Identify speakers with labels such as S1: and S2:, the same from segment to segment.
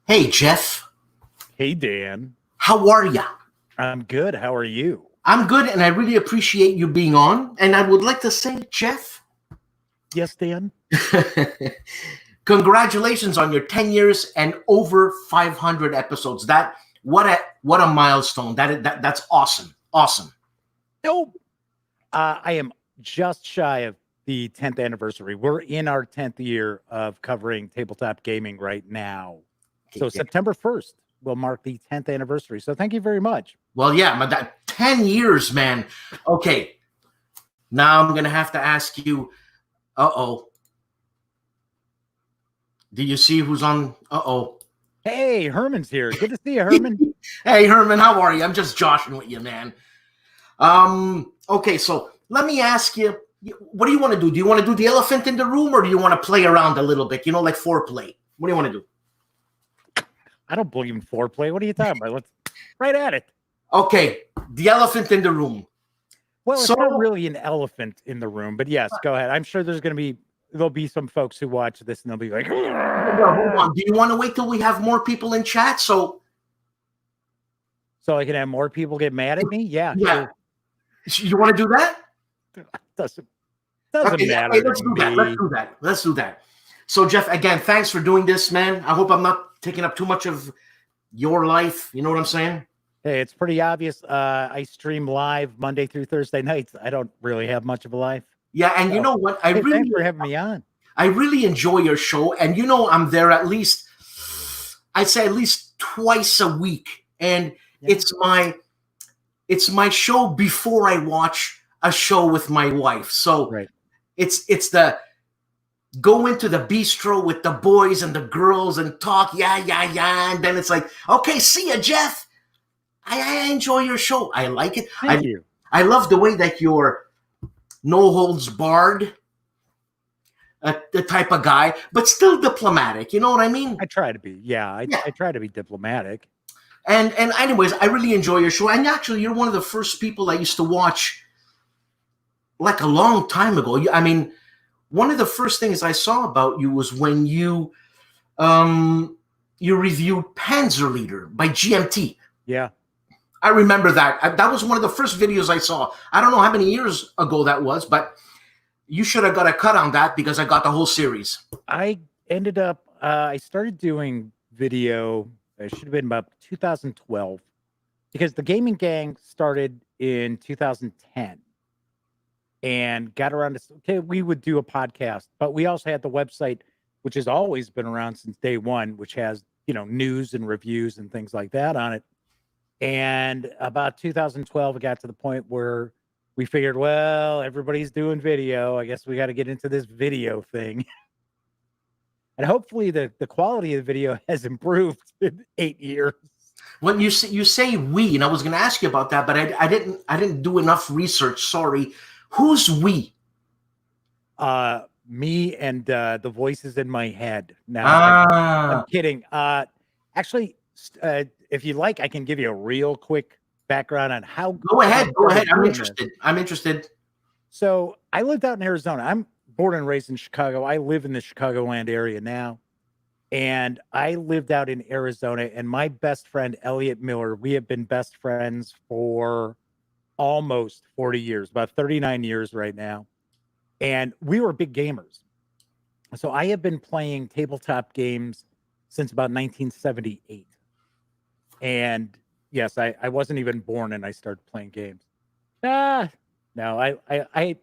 S1: Hey, Jeff.
S2: Hey, Dan.
S1: How are ya?
S2: I'm good. How are you?
S1: I'm good, and I really appreciate you being on. And I would like to say, Jeff,
S2: Yes, Dan.
S1: congratulations on your 10 years and over 500 episodes. What a milestone. That's awesome. Awesome.
S2: No, I am just shy of the 10th anniversary. We're in our 10th year of covering tabletop gaming right now. So September 1st will mark the 10th anniversary. So thank you very much.
S1: Well, yeah, but that 10 years, man. Okay. Now I'm going to have to ask you, do you see who's on?
S2: Hey, Herman's here. Good to see you, Herman.
S1: Hey, Herman, how are you? I'm just joshing with you, man. Okay, so let me ask you, what do you want to do? Do you want to do the elephant in the room, or do you want to play around a little bit? Like foreplay. What do you want to do?
S2: I don't believe in foreplay. What are you talking about? Let's right at it.
S1: Okay, the elephant in the room.
S2: Well, it's not really an elephant in the room, but yes, go ahead. I'm sure there'll be some folks who watch this and they'll be like,
S1: well, hold on. Do you want to wait till we have more people in chat? So
S2: I can have more people get mad at me? Yeah.
S1: Sure. You want to do that?
S2: Doesn't
S1: okay,
S2: matter.
S1: Okay, let's do that. So, Jeff, again, thanks for doing this, man. I hope I'm not taking up too much of your life. You know what I'm saying?
S2: Hey, it's pretty obvious. I stream live Monday through Thursday nights. I don't really have much of a life.
S1: Yeah, and you know what?
S2: Thanks for having me on.
S1: I really enjoy your show, and I'm there I'd say at least twice a week, and it's my show before I watch a show with my wife. So it's the go into the bistro with the boys and the girls and talk, and then it's like, okay, see ya, Jeff. I enjoy your show. I like it.
S2: Thank you.
S1: I love the way that you're no holds barred, the type of guy, but still diplomatic. You know what I mean?
S2: I try to be. I try to be diplomatic.
S1: And anyways, I really enjoy your show. And actually, you're one of the first people I used to watch like a long time ago. I mean, one of the first things I saw about you was when you reviewed Panzer Leader by GMT.
S2: Yeah.
S1: I remember that. That was one of the first videos I saw. I don't know how many years ago that was, but you should have got a cut on that because I got the whole series.
S2: I ended up, I started doing video, it should have been about 2012, because the Gaming Gang started in 2010 and got around to, okay, we would do a podcast, but we also had the website, which has always been around since day one, which has, news and reviews and things like that on it. And about 2012, it got to the point where we figured, well, everybody's doing video. I guess we got to get into this video thing. And hopefully the quality of the video has improved in 8 years.
S1: When you say we, and I was going to ask you about that, but I didn't do enough research. Sorry. Who's we?
S2: Me and the voices in my head. Now, I'm kidding. Actually, if you like, I can give you a real quick background on how.
S1: Go ahead. I'm interested.
S2: So I lived out in Arizona. I'm born and raised in Chicago. I live in the Chicagoland area now. And I lived out in Arizona, and my best friend, Elliot Miller, we have been best friends for almost 40 years, about 39 years right now. And we were big gamers. So I have been playing tabletop games since about 1978. And yes, I wasn't even born and I started playing games. No, I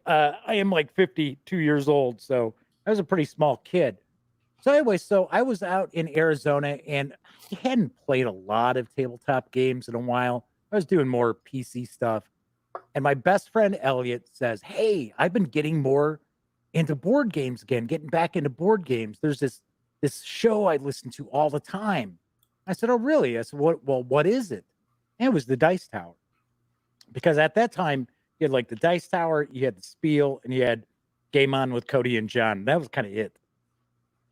S2: am like 52 years old, so I was a pretty small kid. So anyway, so I was out in Arizona and I hadn't played a lot of tabletop games in a while. I was doing more PC stuff. And my best friend Elliot says, "Hey, I've been getting more into board games again, getting back into board games. There's this this show I listened to all the time. I said, oh, really? I said, what is it? And it was the Dice Tower. Because at that time, you had like the Dice Tower, you had the Spiel, and you had Game On with Cody and John. That was kind of it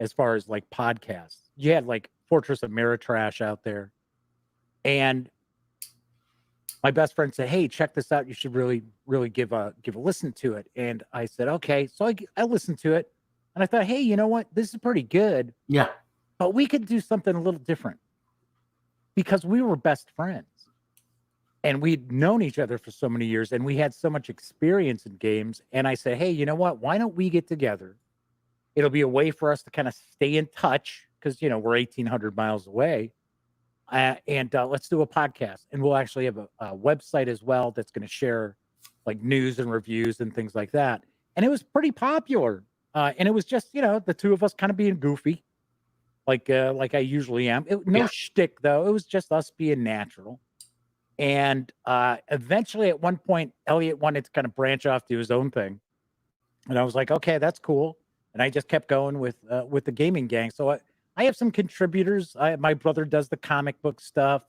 S2: as far as like podcasts. You had like Fortress of Ameritrash out there. And my best friend said, hey, check this out. You should really, really give a listen to it. And I said, okay. So I listened to it. And I thought, hey, you know what? This is pretty good.
S1: Yeah.
S2: But we could do something a little different. Because we were best friends. And we'd known each other for so many years. And we had so much experience in games. And I said, hey, you know what? Why don't we get together? It'll be a way for us to kind of stay in touch. Because, we're 1,800 miles away. And let's do a podcast, and we'll actually have a website as well that's going to share like news and reviews and things like that. And it was pretty popular. And it was just, the two of us kind of being goofy, like I usually am. No shtick though. It was just us being natural. And eventually at one point, Elliot wanted to kind of branch off to his own thing. And I was like, okay, that's cool. And I just kept going with the gaming gang. So I have some contributors. My brother does the comic book stuff.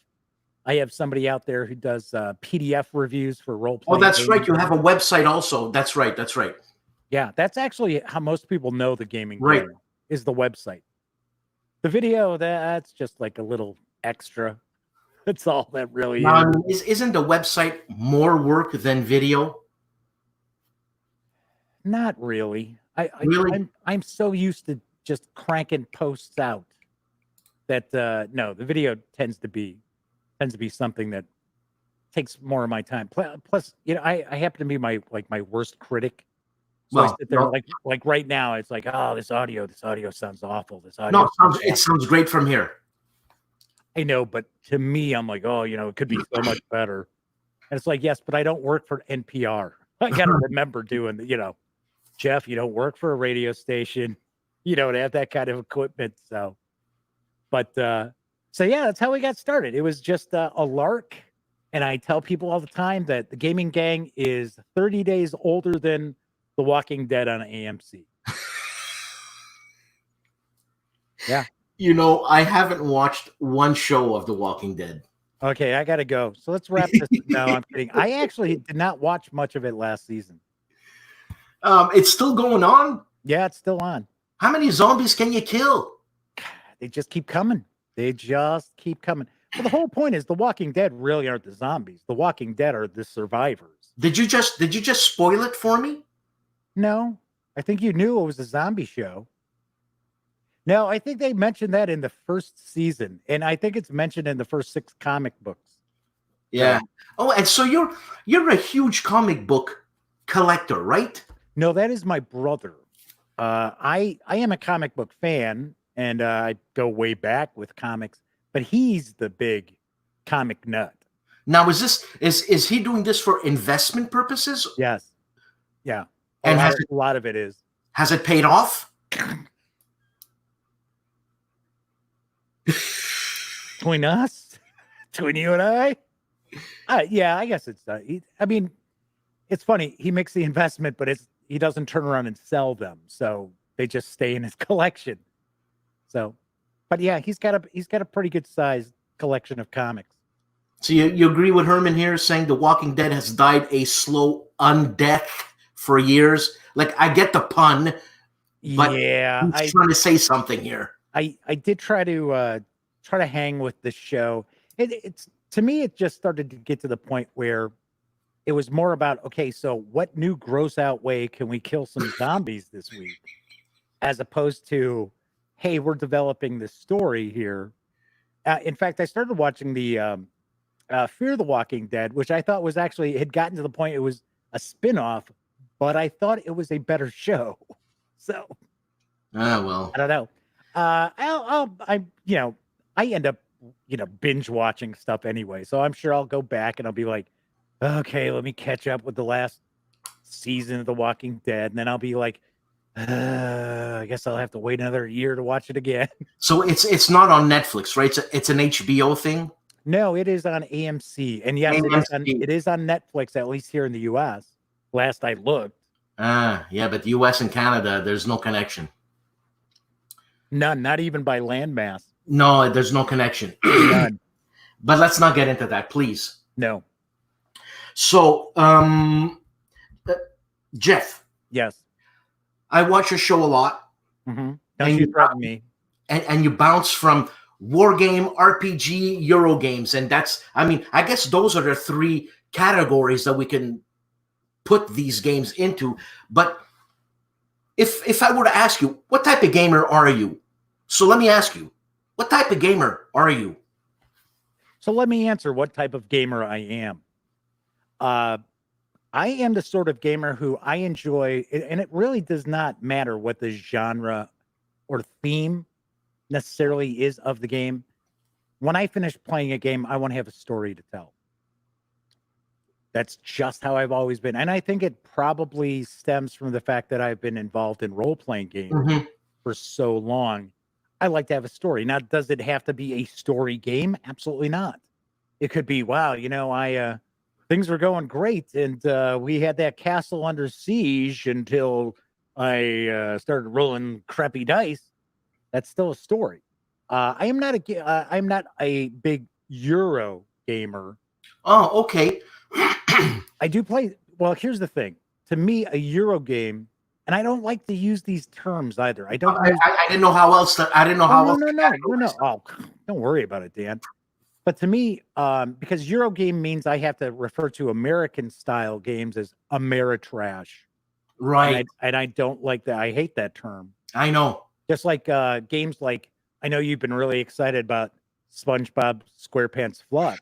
S2: I have somebody out there who does PDF reviews for role-playing.
S1: Oh, that's right. You have a website also. That's right. That's right.
S2: Yeah, that's actually how most people know the gaming
S1: Right.
S2: game is the website. The video, that's just like a little extra. That's all that really
S1: Now,
S2: is.
S1: isn't the website more work than video?
S2: Not really.
S1: Really?
S2: I'm so used to just cranking posts out that no, the video tends to be something that takes more of my time. Plus, I happen to be my worst critic. So I sit there like right now, it's like, oh, this audio sounds awful. This audio.
S1: No, it sounds great from here.
S2: I know, but to me, I'm like, oh, it could be so much better. And it's like, yes, but I don't work for NPR. I got to remember doing Jeff, you don't work for a radio station. You don't have that kind of equipment. So, but, yeah, that's how we got started. It was just a lark. And I tell people all the time that the gaming gang is 30 days older than The Walking Dead on AMC. Yeah.
S1: I haven't watched one show of The Walking Dead.
S2: Okay, I got to go. So let's wrap this. No, I'm kidding. I actually did not watch much of it last season.
S1: It's still going on?
S2: Yeah, it's still on.
S1: How many zombies can you kill?
S2: They just keep coming. Well, the whole point is The Walking Dead really aren't the zombies. The Walking Dead are the survivors.
S1: Did you just spoil it for me?
S2: No, I think you knew it was a zombie show. No, I think they mentioned that in the first season, and I think it's mentioned in the first 6 comic books.
S1: Yeah. And so you're a huge comic book collector, right?
S2: No, that is my brother. I am a comic book fan, and I go way back with comics, but he's the big comic nut.
S1: Now, is he doing this for investment purposes?
S2: Yes. Yeah.
S1: And
S2: a lot of it is.
S1: Has it paid off?
S2: Between us? Between you and I? Yeah, I guess it's it's funny. He makes the investment, but he doesn't turn around and sell them. So they just stay in his collection. So, but yeah, he's got a pretty good sized collection of comics.
S1: So you agree with Herman here saying The Walking Dead has died a slow undeath for years? Like, I get the pun, but
S2: yeah,
S1: he's trying to say something here.
S2: I did try to hang with the show. It's to me, it just started to get to the point where it was more about, okay, so what new gross out way can we kill some zombies this week? As opposed to, hey, we're developing this story here. In fact, I started watching the Fear the Walking Dead, which I thought was actually had gotten to the point it was a spinoff, but I thought it was a better show. So,
S1: well,
S2: I don't know. I end up, binge watching stuff anyway. So I'm sure I'll go back and I'll be like, okay, let me catch up with the last season of The Walking Dead. And then I'll be like, I guess I'll have to wait another year to watch it again.
S1: So it's not on Netflix, right? It's an HBO thing?
S2: No, it is on AMC. And yes, it is on Netflix, at least here in the US. Last I looked.
S1: Yeah, but US and Canada, there's no connection.
S2: None, not even by landmass.
S1: No, there's no connection.
S2: None.
S1: But let's not get into that, please.
S2: No.
S1: So, Jeff,
S2: Yes.
S1: I watch your show a lot.
S2: Mm-hmm. Don't you threaten me.
S1: And you bounce from war game, RPG, Euro games. And that's, I mean, I guess those are the three categories that we can put these games into. But if I were to ask you, what type of gamer are you? So let me ask you, what type of gamer are you?
S2: So let me answer what type of gamer I am. I am the sort of gamer who I enjoy, and it really does not matter what the genre or theme necessarily is of the game. When I finish playing a game, I want to have a story to tell. That's just how I've always been. And I think it probably stems from the fact that I've been involved in role-playing games for so long. I like to have a story. Now, does it have to be a story game? Absolutely not. It could be, wow, you know, things were going great, and we had that castle under siege until I started rolling crappy dice. That's still a story. I'm not a big Euro gamer.
S1: Oh, okay.
S2: I do play. Well, here's the thing. To me, a Euro game, and I don't like to use these terms either. I don't.
S1: I didn't know how else. I didn't know how else.
S2: No. Oh, don't worry about it, Dan. But to me, because Euro game means I have to refer to American style games as Ameritrash.
S1: Right.
S2: And I don't like that. I hate that term.
S1: I know.
S2: Just like games like, I know you've been really excited about SpongeBob SquarePants Flux.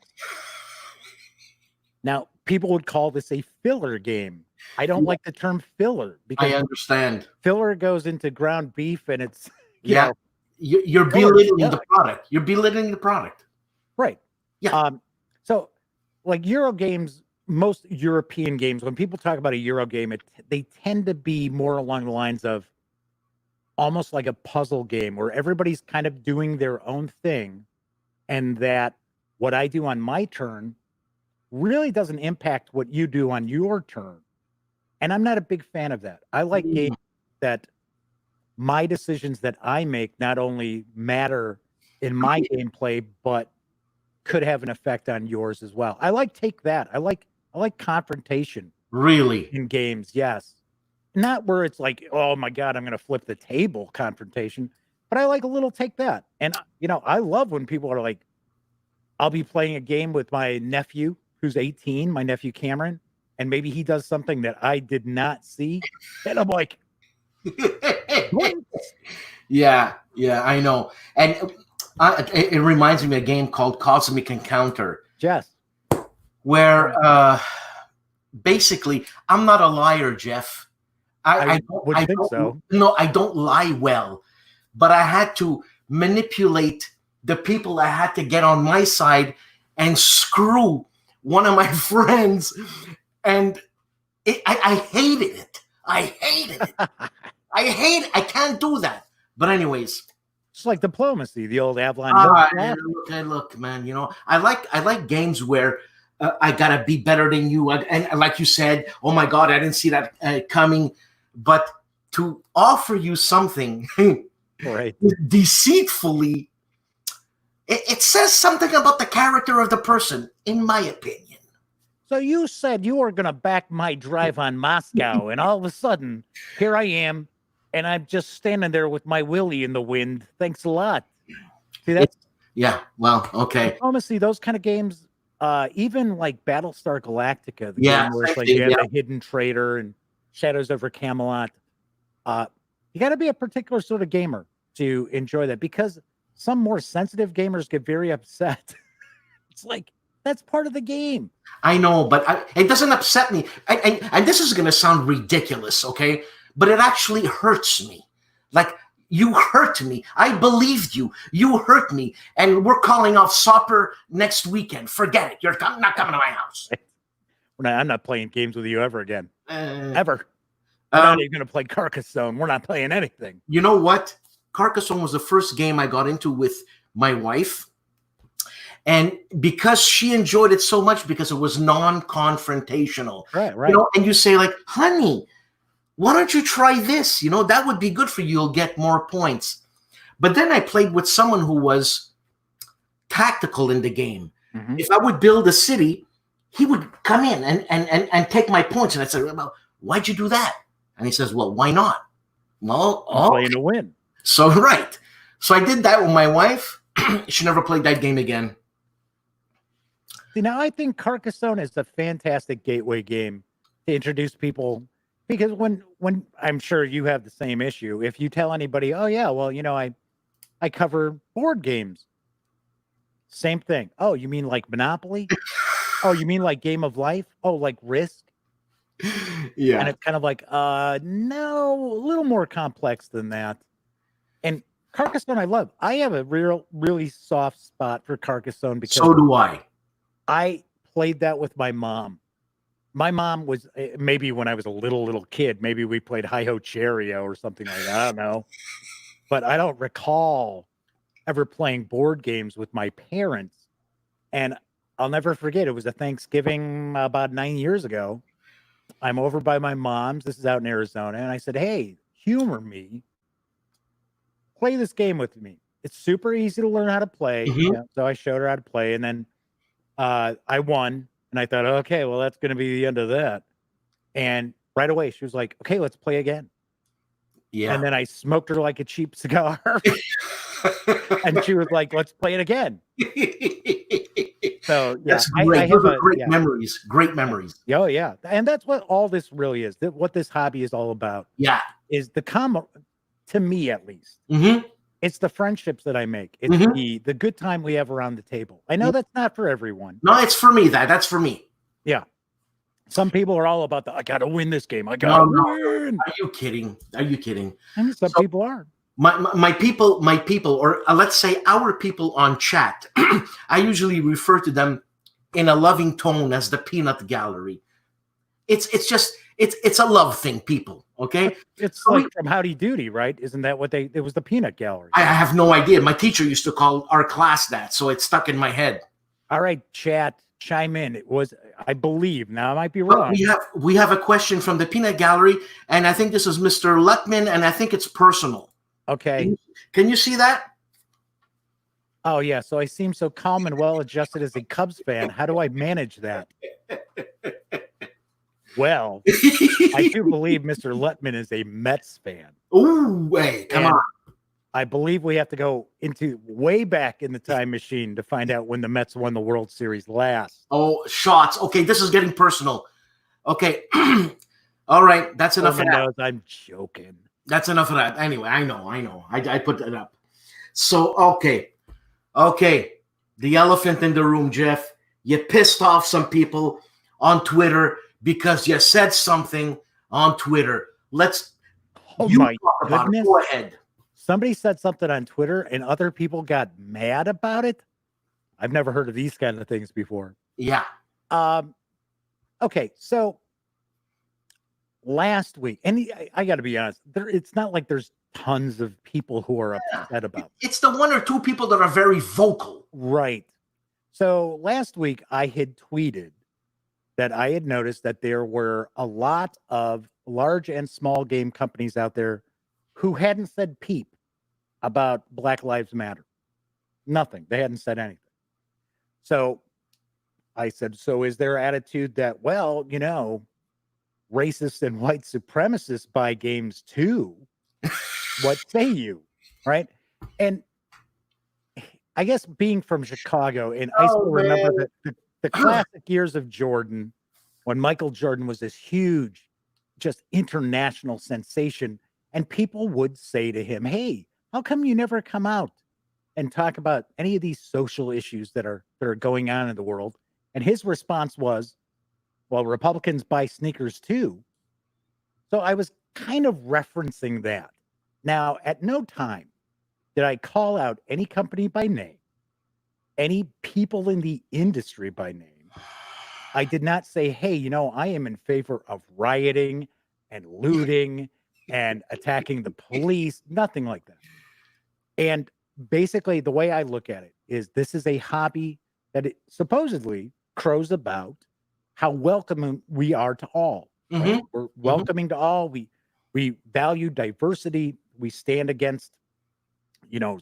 S2: Now, people would call this a filler game. I don't like the term filler because
S1: I understand.
S2: Filler goes into ground beef and it's
S1: you're belittling the product. You're belittling the product.
S2: Right.
S1: Yeah.
S2: So like Euro games, most European games, when people talk about a Euro game, they tend to be more along the lines of almost like a puzzle game where everybody's kind of doing their own thing, and that what I do on my turn really doesn't impact what you do on your turn. And I'm not a big fan of that. I like games that my decisions that I make not only matter in my gameplay, but could have an effect on yours as well. I like take that. I like confrontation.
S1: Really?
S2: In games, yes. Not where it's like, oh my God, I'm going to flip the table confrontation, but I like a little take that. And, you know, I love when people are like, I'll be playing a game with my nephew who's 18, my nephew Cameron, and maybe he does something that I did not see. And I'm like,
S1: yeah, I know. And it reminds me of a game called Cosmic Encounter.
S2: Yes.
S1: Where basically, I'm not a liar, Jeff. I don't, so. No, I don't lie well, but I had to manipulate the people I had to get on my side and screw one of my friends. And I hated it. I hated it. I can't do that. But anyways.
S2: It's like diplomacy, the old Avalon.
S1: Look, man, you know, I like games where I gotta be better than you. And like you said, oh my God, I didn't see that coming. But to offer you something
S2: right.
S1: deceitfully, it says something about the character of the person, in my opinion.
S2: So you said you were going to back my drive on Moscow, and all of a sudden, here I am, and I'm just standing there with my willy in the wind. Thanks a lot. See that?
S1: Yeah. Well, okay.
S2: Honestly, those kind of games, even like Battlestar Galactica, the
S1: game
S2: where it's like you have a hidden traitor and Shadows over Camelot. You got to be a particular sort of gamer to enjoy that, because some more sensitive gamers get very upset. It's like, that's part of the game.
S1: I know, but it doesn't upset me. And this is going to sound ridiculous, okay? But it actually hurts me. Like, you hurt me. I believed you. You hurt me. And we're calling off supper next weekend. Forget it. You're not coming to my house.
S2: I'm not playing games with you ever again. Ever. I'm not even going to play Carcassonne. We're not playing anything.
S1: You know what? Carcassonne was the first game I got into with my wife. And because she enjoyed it so much, because it was non-confrontational.
S2: Right.
S1: You know, and you say, like, honey, why don't you try this? You know, that would be good for you. You'll get more points. But then I played with someone who was tactical in the game.
S2: Mhm.
S1: If I would build a city, he would come in and take my points. And I said, well, why'd you do that? And he says, well, why not? Well,
S2: I'm playing to win.
S1: So, right. So I did that with my wife. She never played that game again.
S2: See, now I think Carcassonne is a fantastic gateway game to introduce people, because when I'm sure you have the same issue. If you tell anybody, oh yeah, well, I cover board games. Same thing. Oh, you mean like Monopoly? Oh, you mean like Game of Life? Oh, like Risk?
S1: Yeah.
S2: And it's kind of like, no, a little more complex than that. And Carcassonne, I love. I have a really soft spot for Carcassonne because
S1: So do I.
S2: I played that with my mom. My mom was, maybe when I was a little kid, maybe we played Hi-Ho Cherry-O or something like that. I don't know. But I don't recall ever playing board games with my parents. And I'll never forget, it was a Thanksgiving about 9 years ago. I'm over by my mom's. This is out in Arizona. And I said, hey, humor me. Play this game with me. It's super easy to learn how to play.
S1: Mhm.
S2: Yeah, so I showed her how to play. And then I won. And I thought, okay, well, that's going to be the end of that. And right away, she was like, okay, let's play again.
S1: Yeah.
S2: And then I smoked her like a cheap cigar. And she was like, let's play it again. So, yeah.
S1: That's great. Those are great
S2: yeah.
S1: memories. Great memories.
S2: Oh, yeah. And that's what all this really is. What this hobby is all about.
S1: Yeah.
S2: Is to me at least.
S1: Mm-hmm.
S2: It's the friendships that I make. It's the good time we have around the table. I know that's not for everyone.
S1: No, it's for me. That's for me.
S2: Yeah. Some people are all about I got to win this game. I got to win.
S1: Are you kidding? Are you kidding?
S2: I mean, some people are.
S1: My people, or let's say our people on chat, I usually refer to them in a loving tone as the peanut gallery. It's a love thing, people. Okay,
S2: it's so like from Howdy Doody, right? Isn't that what it was the peanut gallery?
S1: I have no idea. My teacher used to call our class that, so it's stuck in my head.
S2: All right, chat, chime in. It was, I believe. Now I might be wrong.
S1: We have a question from the peanut gallery, and I think this is Mr. Lutman, and I think it's personal.
S2: Okay.
S1: Can you see that?
S2: Oh yeah. So I seem so calm and well adjusted as a Cubs fan. How do I manage that? Well, I do believe Mr. Lutman is a Mets fan.
S1: Ooh, hey, come on.
S2: I believe we have to go into way back in the time machine to find out when the Mets won the World Series last.
S1: Oh, shots. Okay, this is getting personal. Okay. All right, that's enough of that.
S2: I'm joking.
S1: That's enough of that. Anyway, I know. I put that up. So, okay. The elephant in the room, Jeff. You pissed off some people on Twitter because you said something on Twitter.
S2: Oh my goodness.
S1: Go ahead.
S2: Somebody said something on Twitter and other people got mad about it. I've never heard of these kind of things before.
S1: Yeah.
S2: Okay, so last week, and I got to be honest, it's not like there's tons of people who are upset about it.
S1: It's the one or two people that are very vocal.
S2: Right. So last week I had tweeted that I had noticed that there were a lot of large and small game companies out there who hadn't said peep about Black Lives Matter. Nothing. They hadn't said anything. So I said, so is their attitude that, well, racist and white supremacists buy games too? What say you? Right. And I guess being from Chicago, and I still remember the classic years of Jordan, when Michael Jordan was this huge, just international sensation. And people would say to him, hey, how come you never come out and talk about any of these social issues that are going on in the world? And his response was, well, Republicans buy sneakers too. So I was kind of referencing that. Now, at no time did I call out any company by name, any people in the industry by name. I did not say, hey, I am in favor of rioting and looting and attacking the police, nothing like that. And basically, the way I look at it is this is a hobby that it supposedly crows about how welcoming we are to all.
S1: Mm-hmm.
S2: Right? We're welcoming to all. We value diversity. We stand against,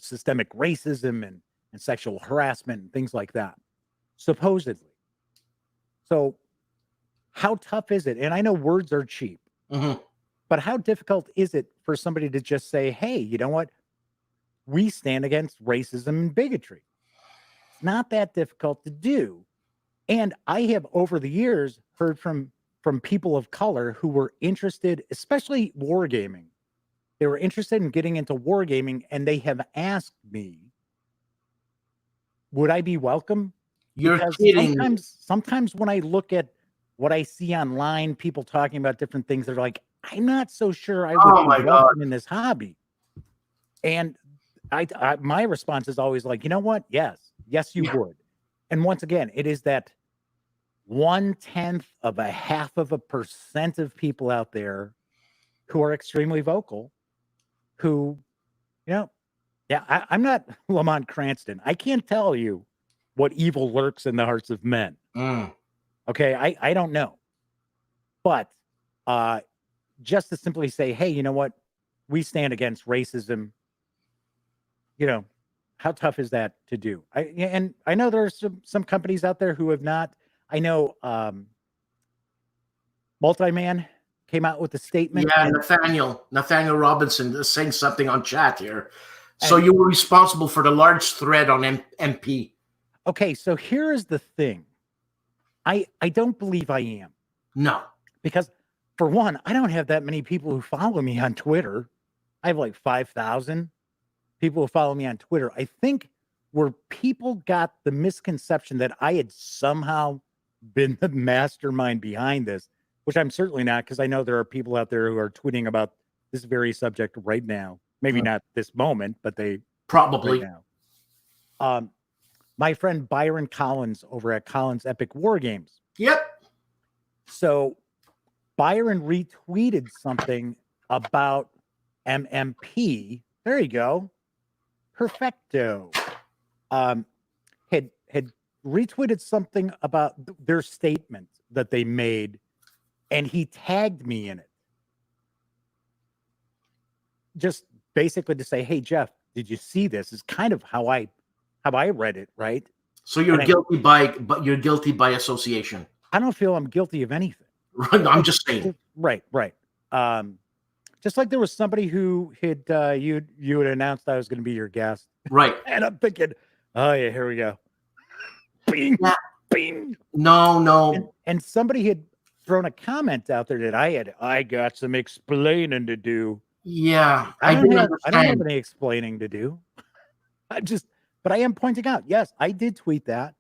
S2: systemic racism and sexual harassment and things like that, supposedly. So how tough is it? And I know words are cheap, but how difficult is it for somebody to just say, hey, you know what? We stand against racism and bigotry. It's not that difficult to do. And I have over the years heard from people of color who were interested, especially wargaming. They were interested in getting into wargaming, and they have asked me, would I be welcome?
S1: You're
S2: Because
S1: kidding.
S2: sometimes when I look at what I see online, people talking about different things, they're like, I'm not so sure I would
S1: Oh
S2: be
S1: my
S2: welcome
S1: God.
S2: in this hobby. And my response is always like, you know what? Yes, you would. And once again, it is that 0.1% of people out there who are extremely vocal, who, I'm not Lamont Cranston. I can't tell you what evil lurks in the hearts of men. Okay, I don't know. But just to simply say, hey, you know what? We stand against racism. How tough is that to do? And I know there are some companies out there who have not. I know Multiman came out with a statement.
S1: Yeah, Nathaniel Robinson is saying something on chat here. So you were responsible for the large thread on MP.
S2: Okay, so here is the thing. I don't believe I am.
S1: No.
S2: Because for one, I don't have that many people who follow me on Twitter. I have like 5,000 people who follow me on Twitter. I think where people got the misconception that I had somehow been the mastermind behind this, which I'm certainly not, because I know there are people out there who are tweeting about this very subject right now. Maybe not this moment, but they
S1: probably
S2: right now. My friend Byron Collins over at Collins Epic War Games.
S1: Yep.
S2: So Byron retweeted something about MMP. There you go. Perfecto. Had retweeted something about their statement that they made, and he tagged me in it. Just basically to say, hey, Jeff, did you see this? Is kind of how I read it, right?
S1: So you're guilty by association.
S2: I don't feel I'm guilty of anything.
S1: Right. I'm just saying.
S2: Right. Just like there was somebody who had you had announced I was going to be your guest.
S1: Right.
S2: And I'm thinking, oh yeah, here we go. Bing,
S1: yeah.
S2: Bing.
S1: No.
S2: And somebody had thrown a comment out there that I got some explaining to do.
S1: Yeah.
S2: I don't have any explaining to do. But I am pointing out, yes, I did tweet that.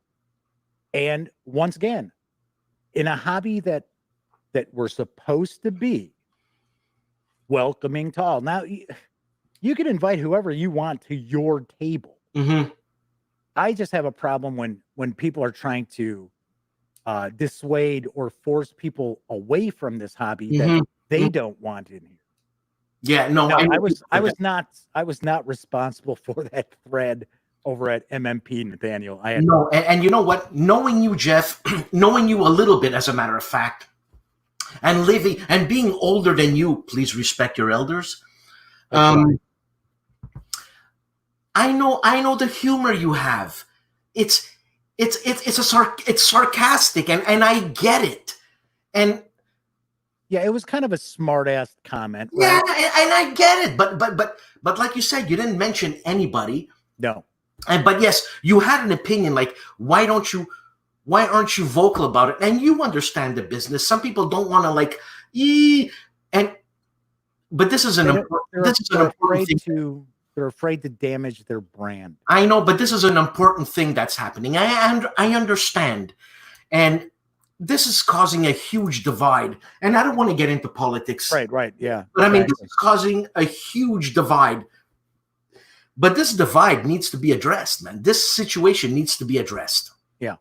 S2: And once again, in a hobby that we're supposed to be welcoming to all. Now, you can invite whoever you want to your table. I just have a problem when people are trying to dissuade or force people away from this hobby that they don't want in here.
S1: Yeah, no,
S2: I was not responsible for that thread over at MMP, Nathaniel.
S1: And you know what? Knowing you, Jeff, knowing you a little bit, as a matter of fact, and living and being older than you, please respect your elders.
S2: Right.
S1: I know the humor you have. It's sarcastic, and I get it. And
S2: yeah, it was kind of a smart ass comment. Right?
S1: Yeah, and I get it. But like you said, you didn't mention anybody.
S2: No.
S1: But yes, you had an opinion. Like, why aren't you vocal about it? And you understand the business. Some people don't want to but this is an important thing.
S2: They're afraid to damage their brand.
S1: I know, but this is an important thing that's happening. I understand, and this is causing a huge divide. And I don't want to get into politics.
S2: Right, yeah.
S1: But I mean, this is causing a huge divide. But this divide needs to be addressed, man. This situation needs to be addressed.
S2: Yeah.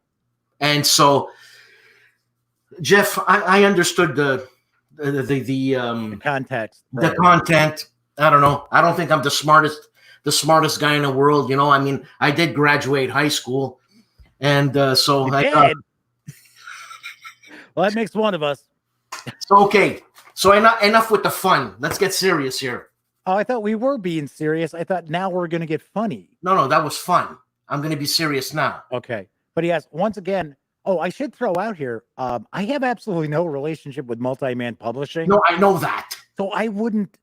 S1: And so, Jeff, I understood the
S2: context,
S1: the content. I don't know. I don't think I'm the smartest guy in the world. You know, I mean, I did graduate high school, and so
S2: you did. Well, that makes one of us.
S1: So okay. So enough with the fun. Let's get serious here.
S2: Oh, I thought we were being serious. I thought now we're going to get funny.
S1: No, that was fun. I'm going to be serious now.
S2: Okay. But he has, once again, oh, I should throw out here. I have absolutely no relationship with Multi-Man Publishing.
S1: No, I know that.
S2: So I wouldn't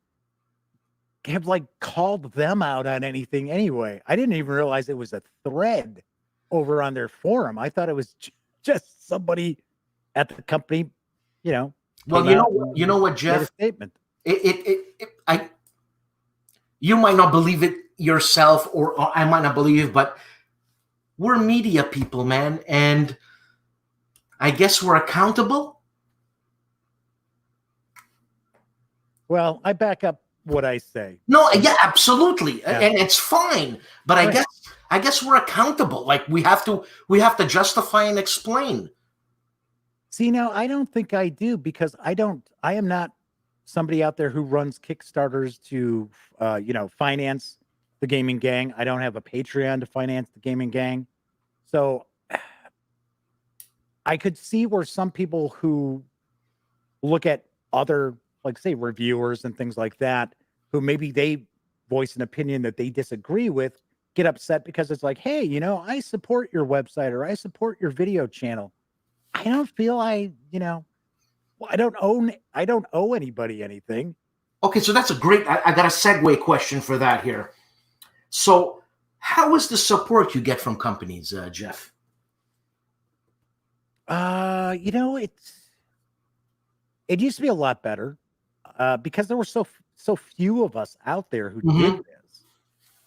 S2: have like called them out on anything anyway. I didn't even realize it was a thread over on their forum. I thought it was just somebody at the company, you know.
S1: Well, you know what, Jeff?
S2: Made a statement.
S1: You might not believe it yourself, or I might not believe it, but we're media people, man, and I guess we're accountable.
S2: Well, I back up what I say.
S1: No, yeah, absolutely, yeah. And it's fine. But right. I guess we're accountable. Like we have to justify and explain.
S2: See, now I don't think I do, because I am not somebody out there who runs Kickstarters to, finance the Gaming Gang. I don't have a Patreon to finance the Gaming Gang. So I could see where some people who look at other, like say reviewers and things like that, who maybe they voice an opinion that they disagree with, get upset because it's like, hey, I support your website or I support your video channel. I don't feel I don't owe anybody anything.
S1: Okay, so that's a great, I got a segue question for that here. So how is the support you get from companies, Jeff?
S2: It used to be a lot better because there were so few of us out there who did this.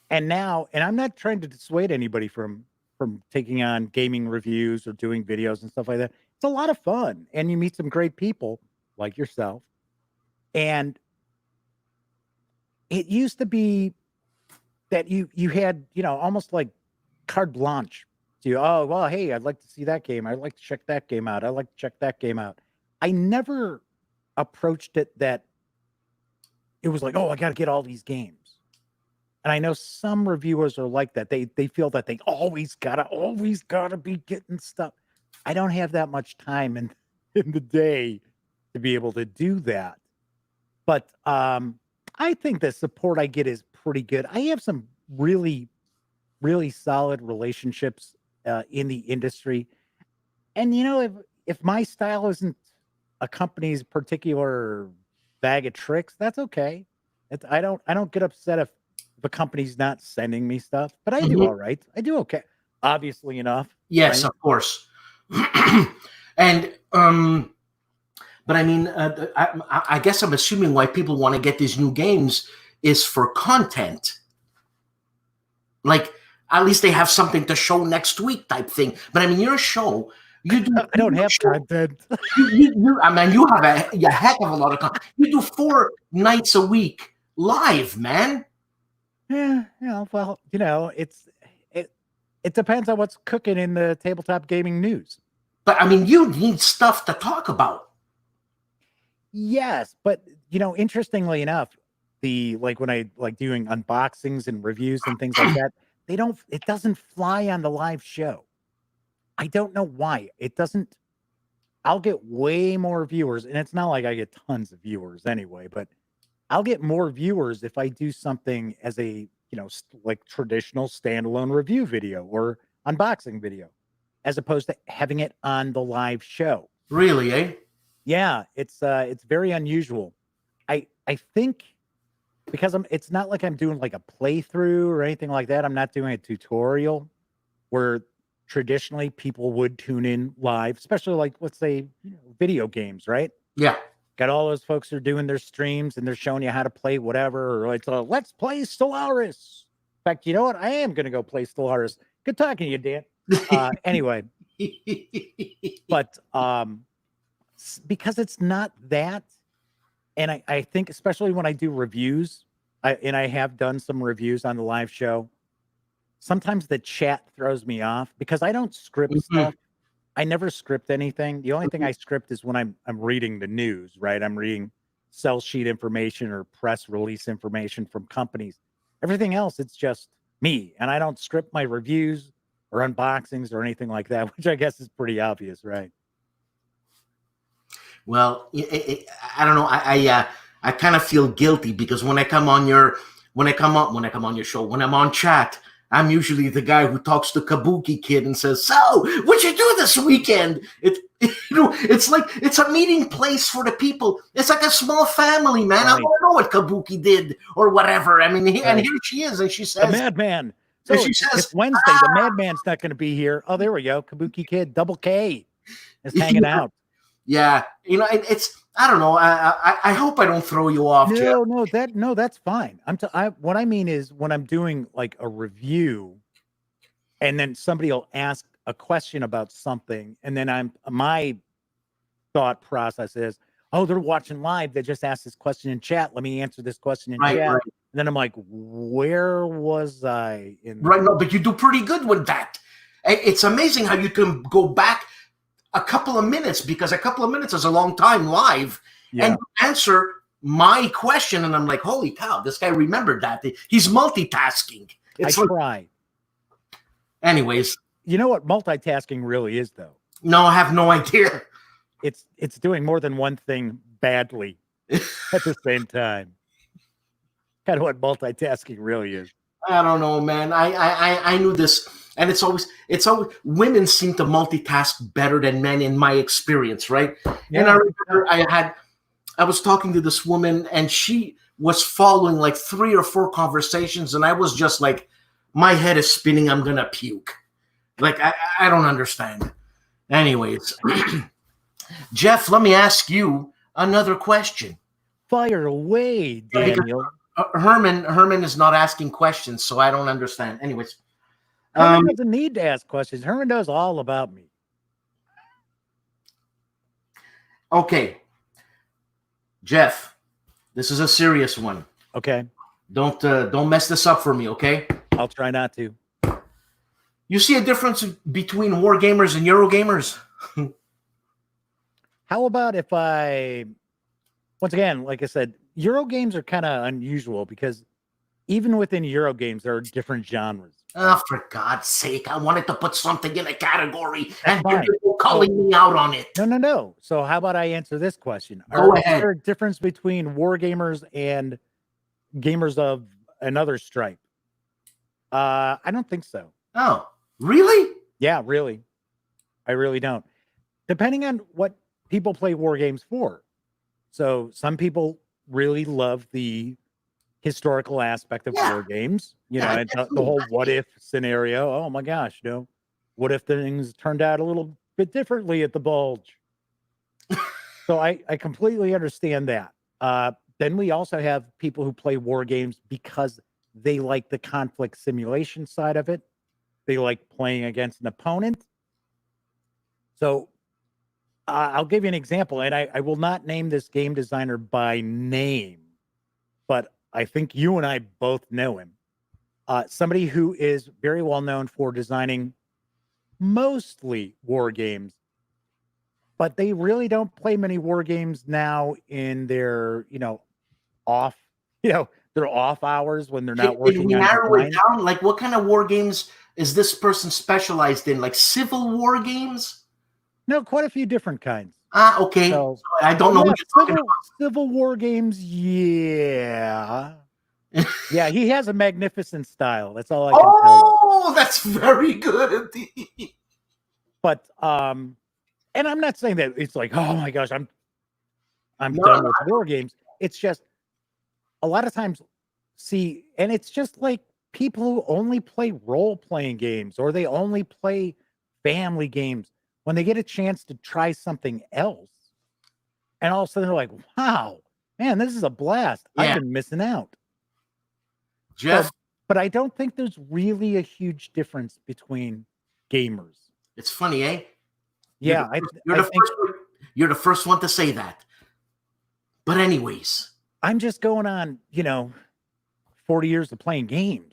S2: And now, and I'm not trying to dissuade anybody from taking on gaming reviews or doing videos and stuff like that. It's a lot of fun, and you meet some great people like yourself. And it used to be that you had, almost like carte blanche to, oh, well, hey, I'd like to see that game. I'd like to check that game out. I'd like to check that game out. I never approached it that it was like, oh, I got to get all these games. And I know some reviewers are like that. They feel that they always gotta be getting stuff. I don't have that much time in the day to be able to do that. But I think the support I get is pretty good. I have some really, really solid relationships in the industry. And if my style isn't a company's particular bag of tricks, that's okay. I don't get upset if the company's not sending me stuff, but I do all right. I do okay, obviously enough.
S1: Yes, right? Of course. And but I mean, I guess I'm assuming why people want to get these new games is for content. Like at least they have something to show next week, type thing. But I mean, your show. I
S2: don't have content.
S1: I mean, you have a heck of a lot of content. You do 4 nights a week live, man.
S2: Yeah, well, it depends on what's cooking in the tabletop gaming news.
S1: But I mean, you need stuff to talk about.
S2: Yes, but interestingly enough, when I like doing unboxings and reviews and things like that, it doesn't fly on the live show. I don't know why. It doesn't. I'll get way more viewers, and it's not like I get tons of viewers anyway, but I'll get more viewers if I do something as a, like traditional standalone review video or unboxing video, as opposed to having it on the live show.
S1: Really, eh?
S2: Yeah, it's very unusual. I think because it's not like I'm doing like a playthrough or anything like that. I'm not doing a tutorial where traditionally people would tune in live, especially like, let's say, video games, right?
S1: Yeah.
S2: Got all those folks who are doing their streams and they're showing you how to play whatever, or like, let's play Stellaris. In fact, you know what? I am going to go play Stellaris. Good talking to you, Dan. Anyway, but because it's not that, and I think especially when I do reviews, I have done some reviews on the live show, sometimes the chat throws me off because I don't script stuff. I never script anything. The only thing I script is when I'm reading the news, right? I'm reading sell sheet information or press release information from companies. Everything else, it's just me. And I don't script my reviews or unboxings or anything like that, which I guess is pretty obvious, right?
S1: Well, I don't know. I kind of feel guilty because when I come on your show, when I'm on chat, I'm usually the guy who talks to Kabuki Kid and says, "So, what you do this weekend?" It's like it's a meeting place for the people. It's like a small family, man. I
S2: Right.
S1: want to know what Kabuki did or whatever. I mean, and
S2: Right.
S1: here she is, and she
S2: The
S1: says,
S2: madman.
S1: and
S2: So
S1: she
S2: it's
S1: says,
S2: Wednesday. The madman's not going to be here. Oh, there we go. Kabuki Kid, double K, is hanging out.
S1: yeah, it's I don't know. I hope I don't throw you off, Jeff.
S2: No, that's fine. What I mean is when I'm doing like a review, and then somebody will ask a question about something, and then my thought process is, oh, they're watching live. They just asked this question in chat. Let me answer this question in chat.
S1: Right.
S2: And then I'm like, where was I in
S1: Right, no, but you do pretty good with that. It's amazing how you can go back a couple of minutes, because a couple of minutes is a long time live, and answer my question, and I'm like, holy cow, this guy remembered that. He's multitasking.
S2: I try.
S1: Anyways.
S2: You know what multitasking really is, though?
S1: No, I have no idea.
S2: It's doing more than one thing badly at the same time. Kind of what multitasking really is.
S1: I don't know, man. I knew this, and it's always women seem to multitask better than men in my experience, right? Yeah. And I remember I was talking to this woman, and she was following like 3 or 4 conversations, and I was just like, my head is spinning. I'm gonna puke. Like I don't understand. Anyways, Jeff, let me ask you another question.
S2: Fire away, Daniel.
S1: Herman is not asking questions, so I don't understand. Anyways,
S2: Herman doesn't need to ask questions. Herman knows all about me.
S1: Okay, Jeff, this is a serious one.
S2: Okay.
S1: Don't mess this up for me, okay?
S2: I'll try not to.
S1: You see a difference between war gamers and Euro gamers?
S2: How about if once again, like I said, Euro games are kind of unusual because even within Euro games, there are different genres.
S1: Oh, for God's sake, I wanted to put something in a category, and you're calling me out on it.
S2: No. So how about I answer this question?
S1: Go ahead.
S2: Is there a difference between war gamers and gamers of another stripe? I don't think so.
S1: Oh, really?
S2: Yeah, really. I really don't. Depending on what people play war games for. So some people really love the historical aspect of war games, and the whole what if scenario. Oh my gosh, what if things turned out a little bit differently at the Bulge? So I completely understand that. Then we also have people who play war games because they like the conflict simulation side of it. They like playing against an opponent. So I'll give you an example, and I will not name this game designer by name, but I think you and I both know him. Somebody who is very well known for designing mostly war games, but they really don't play many war games now in their, off, their off hours when they're not working. Can we
S1: narrow it down? Like, what kind of war games is this person specialized in? Like Civil War games?
S2: No, quite a few different kinds.
S1: Okay. So, I don't know what you're talking about.
S2: Civil War games, yeah. Yeah, he has a magnificent style. That's all I can tell you.
S1: Oh, that's very good.
S2: But and I'm not saying that it's like, oh my gosh, I'm done with war games. It's just a lot of times and it's just like people who only play role-playing games or they only play family games. When they get a chance to try something else, and all of a sudden they're like, wow, man, this is a blast. Yeah. I've been missing out.
S1: Jeff?
S2: But I don't think there's really a huge difference between gamers.
S1: It's funny, eh?
S2: Yeah.
S1: You're the first one to say that. But anyways.
S2: I'm just going on, 40 years of playing games.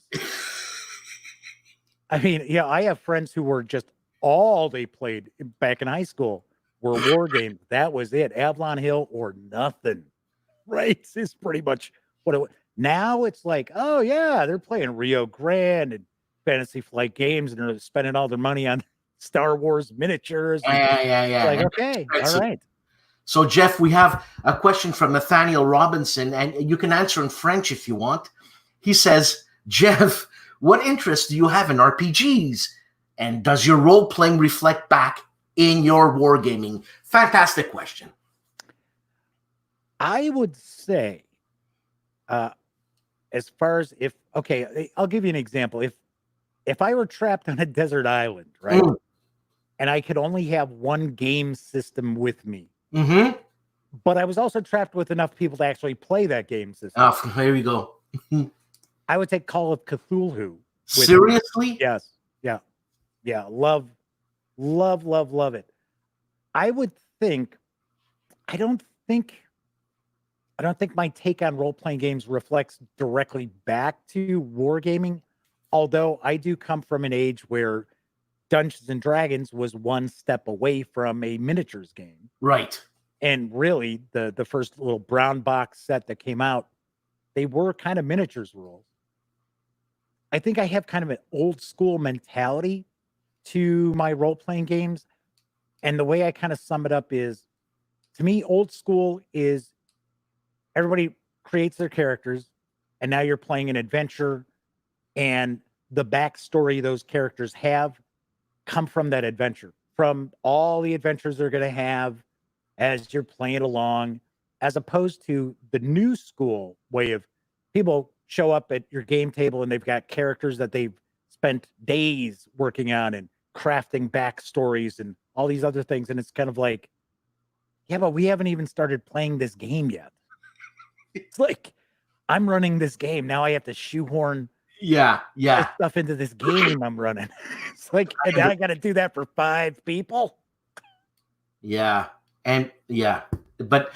S2: I mean, yeah, I have friends who were just all they played back in high school were war games. That was it. Avalon Hill or nothing. Right? Is pretty much what it was. Now it's like, oh yeah, they're playing Rio Grande and Fantasy Flight games and they're spending all their money on Star Wars miniatures.
S1: Yeah.
S2: Like, okay, all right.
S1: So, Jeff, we have a question from Nathaniel Robinson, and you can answer in French if you want. He says, Jeff, what interest do you have in RPGs? And does your role-playing reflect back in your wargaming? Fantastic question.
S2: I would say, as far as I'll give you an example. If I were trapped on a desert island, right, and I could only have one game system with me, but I was also trapped with enough people to actually play that game system.
S1: Oh, here we go.
S2: I would take Call of Cthulhu.
S1: Seriously?
S2: Me. Yes. Yeah. Love it. I would think, I don't think my take on role-playing games reflects directly back to wargaming, although I do come from an age where Dungeons and Dragons was one step away from a miniatures game.
S1: Right.
S2: And really, the first little brown box set that came out, they were kind of miniatures rules. I think I have kind of an old school mentality to my role-playing games. And the way I kind of sum it up is, to me, old school is everybody creates their characters, and now you're playing an adventure, and the backstory those characters have come from that adventure, from all the adventures they're going to have as you're playing along, as opposed to the new school way of people show up at your game table and they've got characters that they've spent days working on and crafting backstories and all these other things. And it's kind of like, yeah, but we haven't even started playing this game yet. It's like, I'm running this game. Now I have to shoehorn stuff into this game I'm running. It's like, and now I got to do that for 5 people.
S1: Yeah. And yeah, but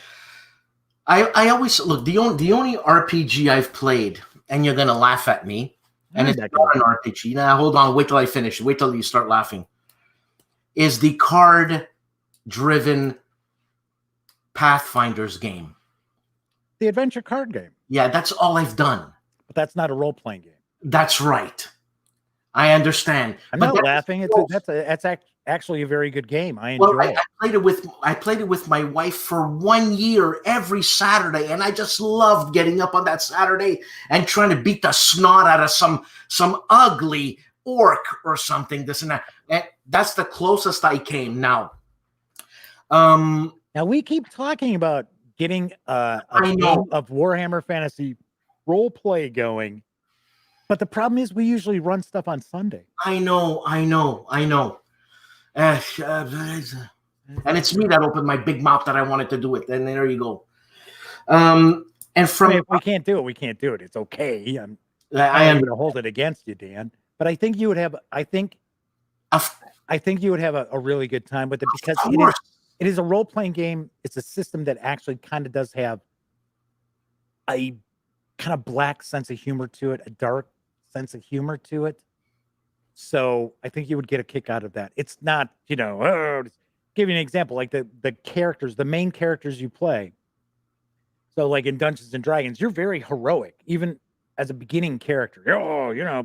S1: I always look, the only RPG I've played, and you're going to laugh at me, and it's not an RPG. Now, hold on. Wait till I finish. Wait till you start laughing. Is the card-driven Pathfinder's game.
S2: The adventure card game.
S1: Yeah, that's all I've done.
S2: But that's not a role-playing game.
S1: That's right. I understand.
S2: I'm not laughing. That's actually a very good game. I enjoy it.
S1: I played it with my wife for 1 year every Saturday, and I just loved getting up on that Saturday and trying to beat the snot out of some ugly orc or something. This and that. And that's the closest I came. Now
S2: we keep talking about getting a game of Warhammer Fantasy role play going. But the problem is we usually run stuff on Sunday.
S1: I know. And it's me that opened my big mouth that I wanted to do it. And there you go. And from
S2: if we can't do it, we can't do it. It's okay. I'm going to hold it against you, Dan. But I think you would have. I think you would have a really good time with it because it is a role playing game. It's a system that actually kind of does have a kind of black sense of humor to it, a dark sense of humor to it. So I think you would get a kick out of that. It's not, give you an example, like the characters, the main characters you play. So like in Dungeons and Dragons, you're very heroic, even as a beginning character.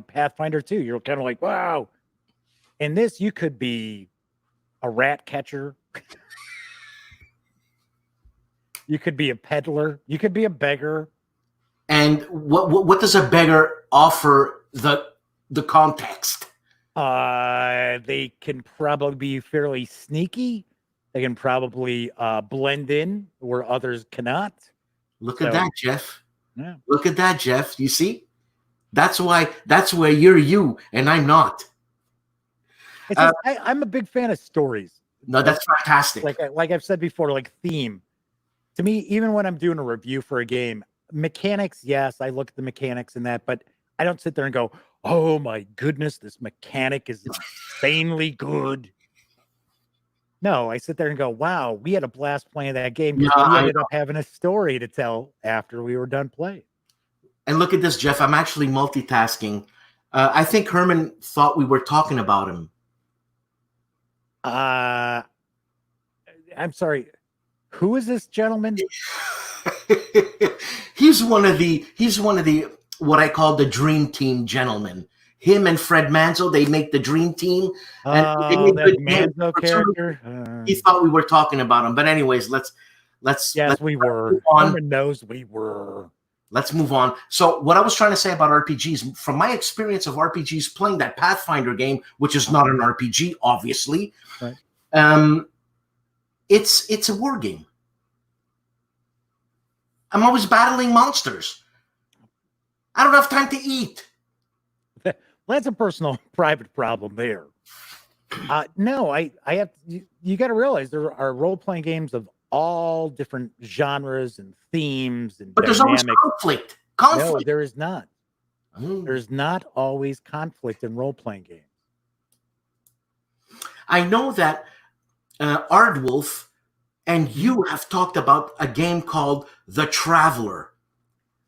S2: Pathfinder 2, you're kind of like, wow. In this, you could be a rat catcher. You could be a peddler. You could be a beggar.
S1: And what does a beggar offer the context?
S2: They can probably be fairly sneaky. They can probably blend in where others cannot.
S1: Look at that, Jeff.
S2: Yeah.
S1: Look at that, Jeff. You see? That's where you're you and I'm not.
S2: I'm a big fan of stories.
S1: No, that's fantastic.
S2: Like I've said before, like theme. To me, even when I'm doing a review for a game, mechanics, yes, I look at the mechanics and that, but I don't sit there and go, oh my goodness, this mechanic is insanely good. No, I sit there and go, wow, we had a blast playing that game because we ended up having a story to tell after we were done playing.
S1: And look at this, Jeff. I'm actually multitasking. I think Herman thought we were talking about him.
S2: I'm sorry. Who is this gentleman?
S1: He's one of the what I call the dream team gentlemen. Him and Fred Manzo, they make the dream team. And
S2: that Manzo character.
S1: He thought we were talking about him, but anyways, let's
S2: Yes, we were.
S1: move on.
S2: Herman knows we were.
S1: Let's move on. So what I was trying to say about RPGs, from my experience of RPGs playing that Pathfinder game, which is not an RPG, obviously,
S2: right?
S1: It's a war game. I'm always battling monsters. I don't have time to eat.
S2: Well, that's a personal, private problem there. No, I have. You got to realize there are role-playing games of all different genres and themes and
S1: but
S2: dynamics.
S1: There's always conflict.
S2: No, there is not. There's not always conflict in role-playing games.
S1: I know that Ardwolf and you have talked about a game called The Traveler.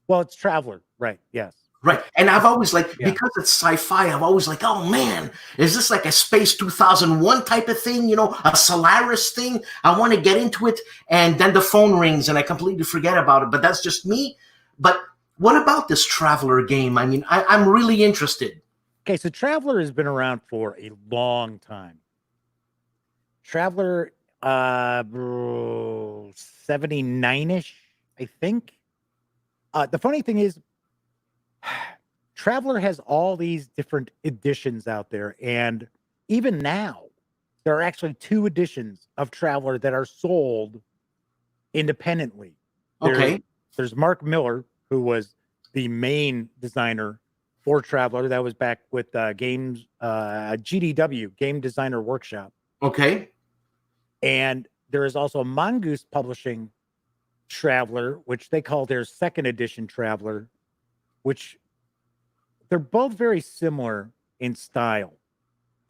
S2: Well, it's Traveler, right? Yes.
S1: Right. And I've always because it's sci-fi, I've always oh man, is this like a Space 2001 type of thing? A Solaris thing? I want to get into it. And then the phone rings and I completely forget about it. But that's just me. But what about this Traveler game? I mean, I'm really interested.
S2: Okay, so Traveler has been around for a long time. Traveler, 79-ish, I think. The funny thing is, Traveler has all these different editions out there, and even now, there are actually 2 editions of Traveler that are sold independently. There's Mark Miller, who was the main designer for Traveler. That was back with games, GDW, Game Designer Workshop.
S1: Okay.
S2: And there is also Mongoose Publishing Traveler, which they call their 2nd edition Traveler, which they're both very similar in style.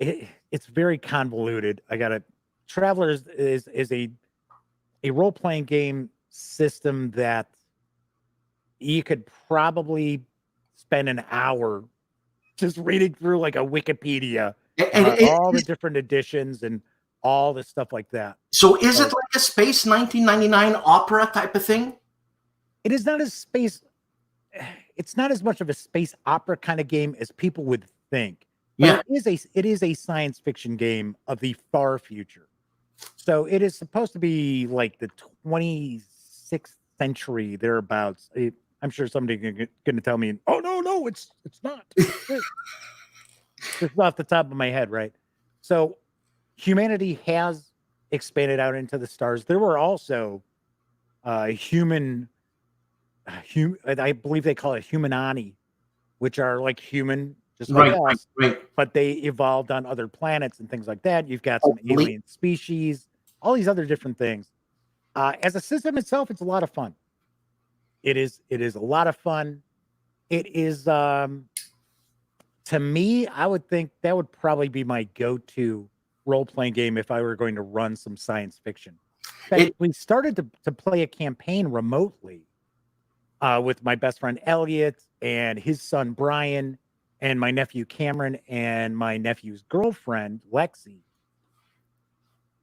S2: It's very convoluted. Traveler is a role-playing game system that you could probably spend an hour just reading through like a Wikipedia, all the different editions and all the stuff like that.
S1: So is it like a Space 1999 opera type of thing?
S2: It is not it's not as much of a space opera kind of game as people would think. But it is a science fiction game of the far future. So it is supposed to be like the 26th century, thereabouts. I'm sure somebody going to tell me, oh, no, it's not. Just off the top of my head, right? So humanity has expanded out into the stars. There were also I believe they call it humanani, which are like human, just like us, but they evolved on other planets and things like that. You've got some alien species, all these other different things. As a system itself, it's a lot of fun. It is a lot of fun. It is, to me, I would think that would probably be my go-to role-playing game if I were going to run some science fiction. In fact, we started to play a campaign remotely with my best friend Elliot and his son Brian and my nephew Cameron and my nephew's girlfriend Lexi.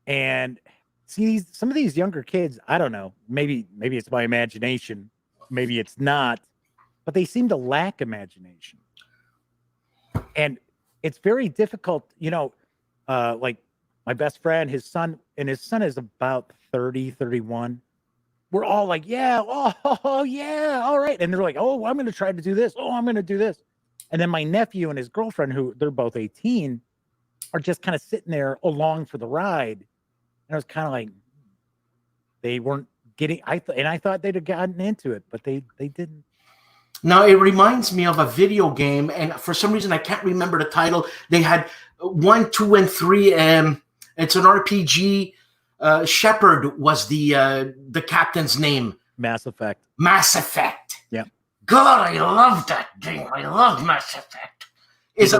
S2: And see, some of these younger kids, I don't know, maybe it's my imagination, maybe it's not, but they seem to lack imagination. And it's very difficult, like my best friend, his son is about 30, 31. We're all like, yeah, oh, yeah, all right. And they're like, oh, I'm going to try to do this. Oh, I'm going to do this. And then my nephew and his girlfriend, who they're both 18, are just kind of sitting there along for the ride. And I was kind of like, they weren't getting, I thought they'd have gotten into it, but they didn't.
S1: Now, it reminds me of a video game, and for some reason, I can't remember the title. They had 1, 2, and 3. It's an RPG. Shepard was the captain's name.
S2: Mass Effect.
S1: Mass Effect.
S2: Yeah.
S1: God, I love that game. I love Mass Effect.
S2: Did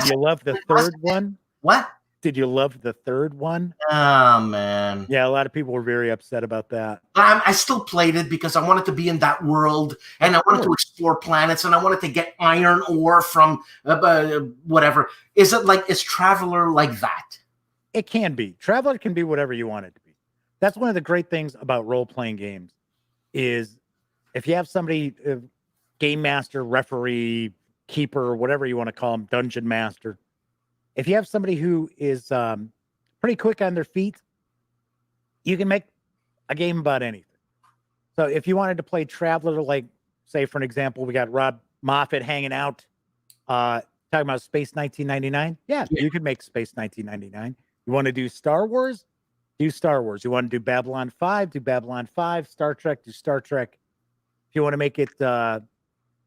S2: you love the third one?
S1: What?
S2: Did you love the third one?
S1: Oh, man.
S2: Yeah, a lot of people were very upset about that.
S1: I still played it because I wanted to be in that world, and I wanted to explore planets, and I wanted to get iron ore from whatever. Is Traveler like that?
S2: It can be. Traveler can be whatever you want it to be. That's one of the great things about role-playing games is if you have somebody, game master, referee, keeper, whatever you want to call them, dungeon master, if you have somebody who is pretty quick on their feet, you can make a game about anything. So if you wanted to play Traveler, like say for an example, we got Rob Moffat hanging out, talking about Space 1999. Yeah,
S1: Yeah.
S2: you could make Space 1999. You want to do Star Wars? Do Star Wars. You want to do Babylon 5? Do Babylon 5. Star Trek? Do Star Trek. If you want to make it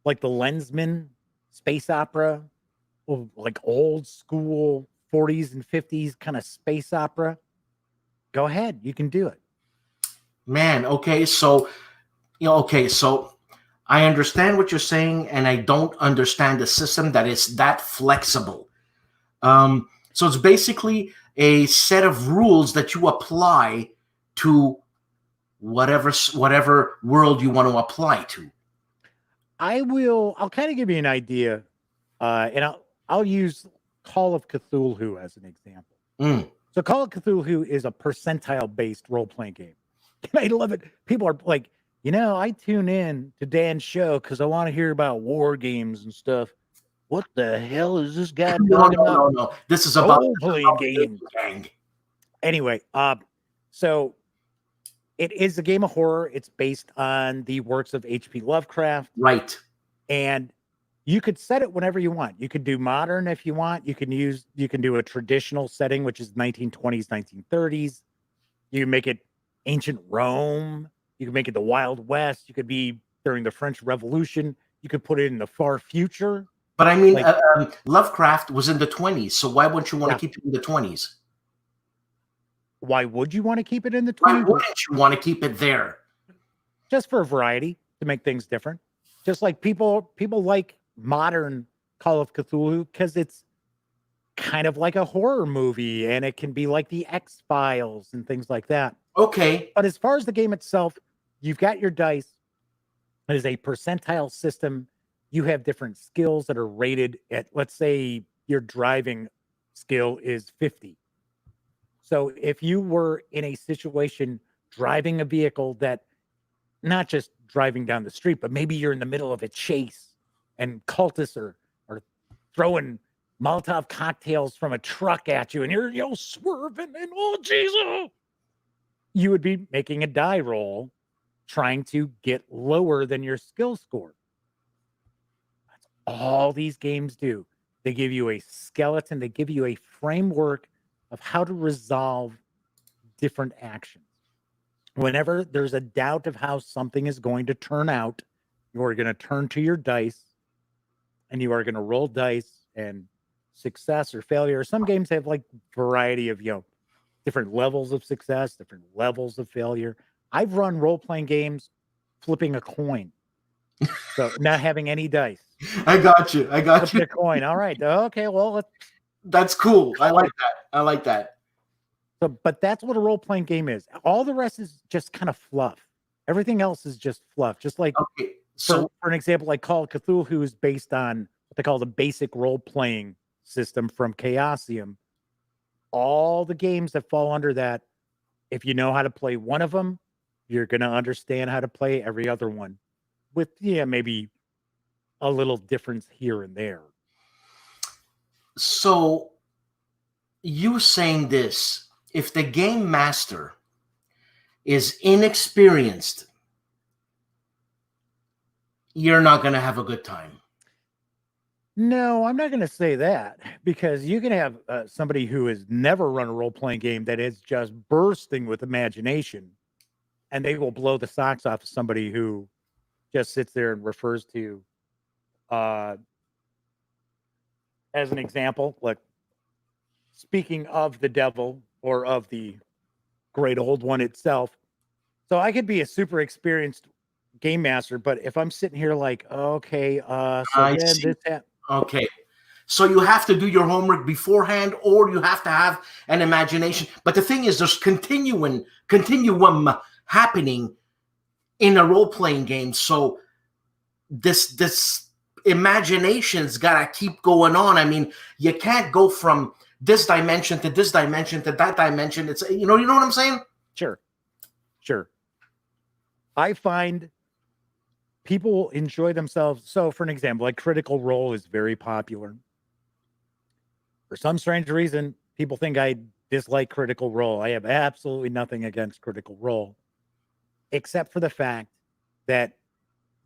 S2: like the Lensman space opera, or like old school 40s and 50s kind of space opera, go ahead. You can do it.
S1: Man, okay, so okay, so I understand what you're saying, and I don't understand the system that is that flexible. So it's basically a set of rules that you apply to whatever world you want to apply to.
S2: I'll kind of give you an idea, and I'll use Call of Cthulhu as an example.
S1: Mm.
S2: So Call of Cthulhu is a percentile based role playing game. I love it. People are like, I tune in to Dan's show because I want to hear about war games and stuff. What the hell is this guy talking about?
S1: No. This is about
S2: Role playing game. Anyway, so it is a game of horror. It's based on the works of H.P. Lovecraft.
S1: Right.
S2: And you could set it whenever you want. You could do modern if you want. You can do a traditional setting, which is 1920s, 1930s. You can make it ancient Rome. You can make it the Wild West. You could be during the French Revolution. You could put it in the far future.
S1: But I mean, like, Lovecraft was in the 20s, so why wouldn't you want to keep it in the 20s?
S2: Why would you want to keep it in the 20s?
S1: Why wouldn't you want to keep it there?
S2: Just for a variety, to make things different. Just like people like modern Call of Cthulhu because it's kind of like a horror movie, and it can be like the X-Files and things like that.
S1: Okay.
S2: But as far as the game itself, you've got your dice. It is a percentile system. You have different skills that are rated at, let's say your driving skill is 50. So if you were in a situation driving a vehicle that, not just driving down the street, but maybe you're in the middle of a chase and cultists are throwing Molotov cocktails from a truck at you and you're swerving and oh Jesus, you would be making a die roll trying to get lower than your skill score. That's all these games do. They give you a skeleton, they give you a framework of how to resolve different actions. Whenever there's a doubt of how something is going to turn out, you are going to turn to your dice and you are going to roll dice, and success or failure. Some games have like variety of, different levels of success, different levels of failure. I've run role-playing games flipping a coin. So not having any dice.
S1: I got you.
S2: Flipping a coin. All right. Okay. Well,
S1: that's cool. I like that.
S2: So, but that's what a role-playing game is. All the rest is just kind of fluff. Everything else is just fluff. Just like,
S1: okay, so
S2: for an example, like Call of Cthulhu is based on what they call the basic role-playing system from Chaosium. All the games that fall under that, if you know how to play one of them, you're going to understand how to play every other one with, maybe a little difference here and there.
S1: So you saying this, if the game master is inexperienced, you're not going to have a good time.
S2: No, I'm not going to say that, because you can have somebody who has never run a role-playing game that is just bursting with imagination, and they will blow the socks off of somebody who just sits there and refers to, as an example, like, speaking of the devil or of the great old one itself. So I could be a super experienced game master, but if I'm sitting here like, okay, so then this happened.
S1: Okay. So you have to do your homework beforehand, or you have to have an imagination. But the thing is, there's continuum happening in a role-playing game. So this imagination's got to keep going on. I mean, you can't go from this dimension to this dimension to that dimension. It's, you know what I'm saying?
S2: Sure. I find people enjoy themselves. So for an example, like Critical Role is very popular. For some strange reason, people think I dislike Critical Role. I have absolutely nothing against Critical Role, except for the fact that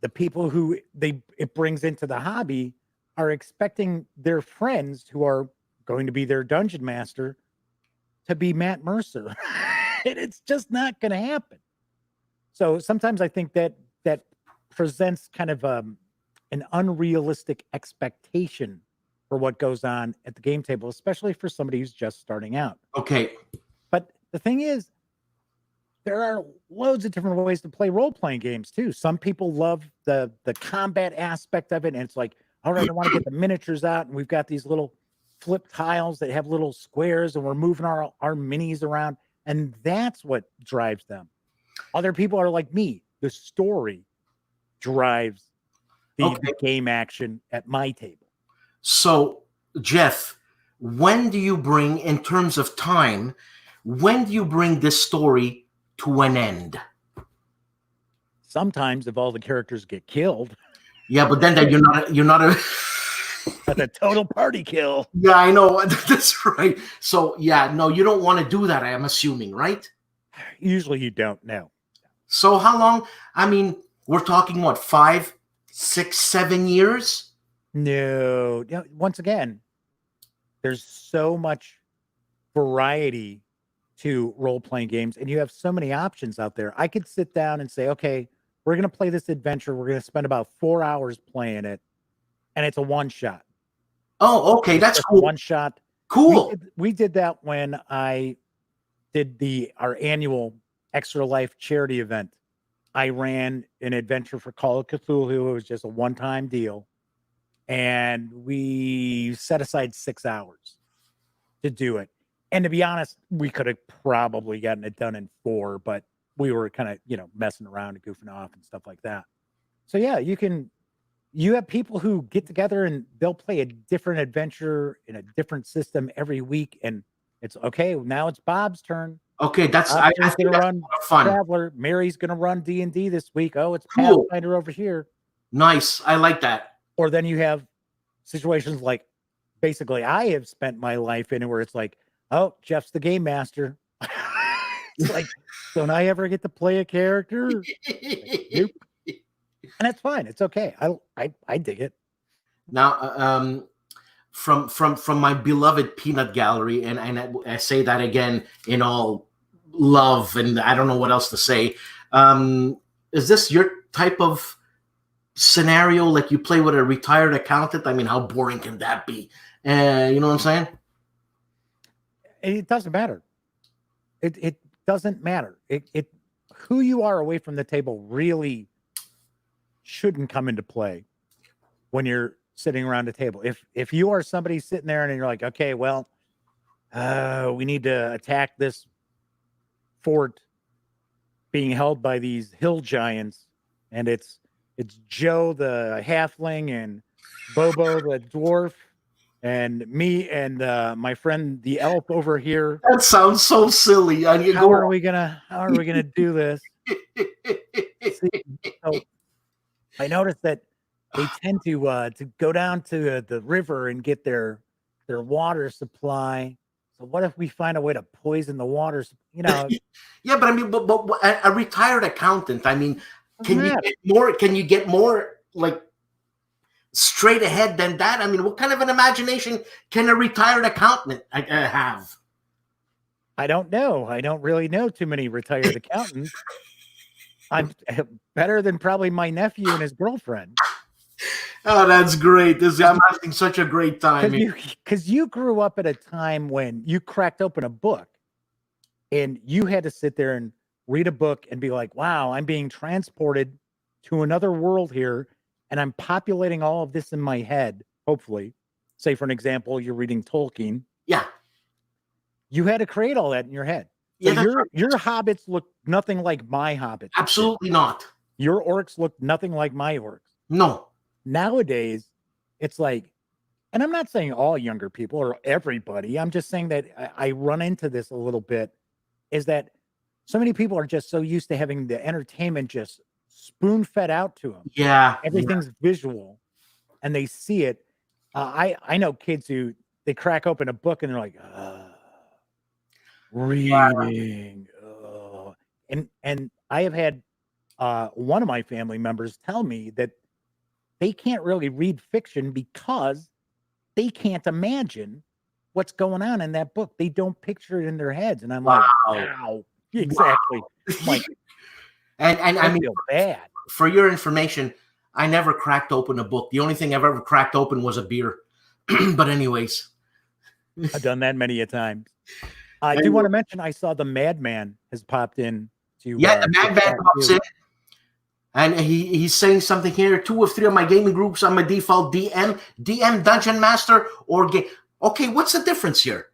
S2: the people who it brings into the hobby are expecting their friends who are going to be their dungeon master to be Matt Mercer. And it's just not going to happen. So sometimes I think that presents kind of an unrealistic expectation for what goes on at the game table, especially for somebody who's just starting out.
S1: Okay.
S2: But the thing is, there are loads of different ways to play role-playing games too. Some people love the combat aspect of it, and it's like, all right, I want to get the miniatures out, and we've got these little flip tiles that have little squares, and we're moving our minis around, and that's what drives them. Other people are like me. The story drives the game action at my table.
S1: So, Jeff, when do you bring, in terms of time, when do you bring this story to an end?
S2: Sometimes, if all the characters get killed.
S1: Yeah, but then you're not a
S2: That's a total party kill.
S1: Yeah, I know. That's right. So, yeah, no, you don't want to do that, I'm assuming, right?
S2: Usually you don't know.
S1: So how long? I mean, we're talking, what, 5, 6, 7 years?
S2: No. Once again, there's so much variety to role-playing games, and you have so many options out there. I could sit down and say, okay, we're going to play this adventure. We're going to spend about 4 hours playing it, and it's a one-shot.
S1: Oh, okay. That's cool.
S2: One-shot.
S1: Cool.
S2: We did that when I did our annual Extra Life charity event. I ran an adventure for Call of Cthulhu. It was just a one-time deal. And we set aside 6 hours to do it. And to be honest, we could have probably gotten it done in 4, but we were kind of, messing around and goofing off and stuff like that. So yeah, you have people who get together and they'll play a different adventure in a different system every week. And it's okay. Now it's Bob's turn.
S1: Okay, I
S2: think
S1: think
S2: that's run
S1: fun.
S2: Traveler. Mary's going to run D&D this week. Oh, it's
S1: Cool.
S2: Pathfinder over here.
S1: Nice. I like that.
S2: Or then you have situations like, basically, I have spent my life in where it's like, oh, Jeff's the game master. It's like, don't I ever get to play a character? Nope. And that's fine. It's okay. I dig it.
S1: Now, from my beloved peanut gallery, and I say that again in all love, and I don't know what else to say. Is this your type of scenario? Like, you play with a retired accountant? I mean, how boring can that be? You know what I'm saying?
S2: It doesn't matter. It doesn't matter. It who you are away from the table really shouldn't come into play when you're sitting around a table. If you are somebody sitting there and you're like, okay, well, we need to attack this fort being held by these hill giants, and it's Joe the halfling and Bobo the dwarf and me and my friend the elf over here.
S1: That sounds so silly.
S2: How are we gonna do this? So I noticed that they tend to go down to the river and get their water supply. So what if we find a way to poison the water?
S1: Yeah, but I mean, but a retired accountant. I mean, can you get more like straight ahead than that? I mean, what kind of an imagination can a retired accountant have?
S2: I don't know. I don't really know too many retired accountants. I'm better than probably my nephew and his girlfriend.
S1: Oh, that's great. I'm having such a great time.
S2: Because you grew up at a time when you cracked open a book and you had to sit there and read a book and be like, wow, I'm being transported to another world here. And I'm populating all of this in my head, hopefully. Say, for an example, you're reading Tolkien.
S1: Yeah.
S2: You had to create all that in your head. So your hobbits look nothing like my hobbits.
S1: Absolutely not.
S2: Your orcs look nothing like my orcs.
S1: No.
S2: Nowadays, it's like, and I'm not saying all younger people or everybody. I'm just saying that I run into this a little bit, is that so many people are just so used to having the entertainment just spoon-fed out to them.
S1: Yeah.
S2: Everything's visual, and they see it. I know kids who, they crack open a book and they're like, reading. And I have had one of my family members tell me that they can't really read fiction because they can't imagine what's going on in that book. They don't picture it in their heads. And I'm like,
S1: Wow.
S2: wow, exactly. I'm like,
S1: And I
S2: I
S1: mean,
S2: feel bad.
S1: for your information, I never cracked open a book. The only thing I've ever cracked open was a beer. But anyways.
S2: I've done that many a time. I do want to mention I saw the Madman has popped in to
S1: the Madman pops in. And he's saying something here. 2 of 3 of my gaming groups, I'm a default DM Dungeon Master, or game. Okay, what's the difference here?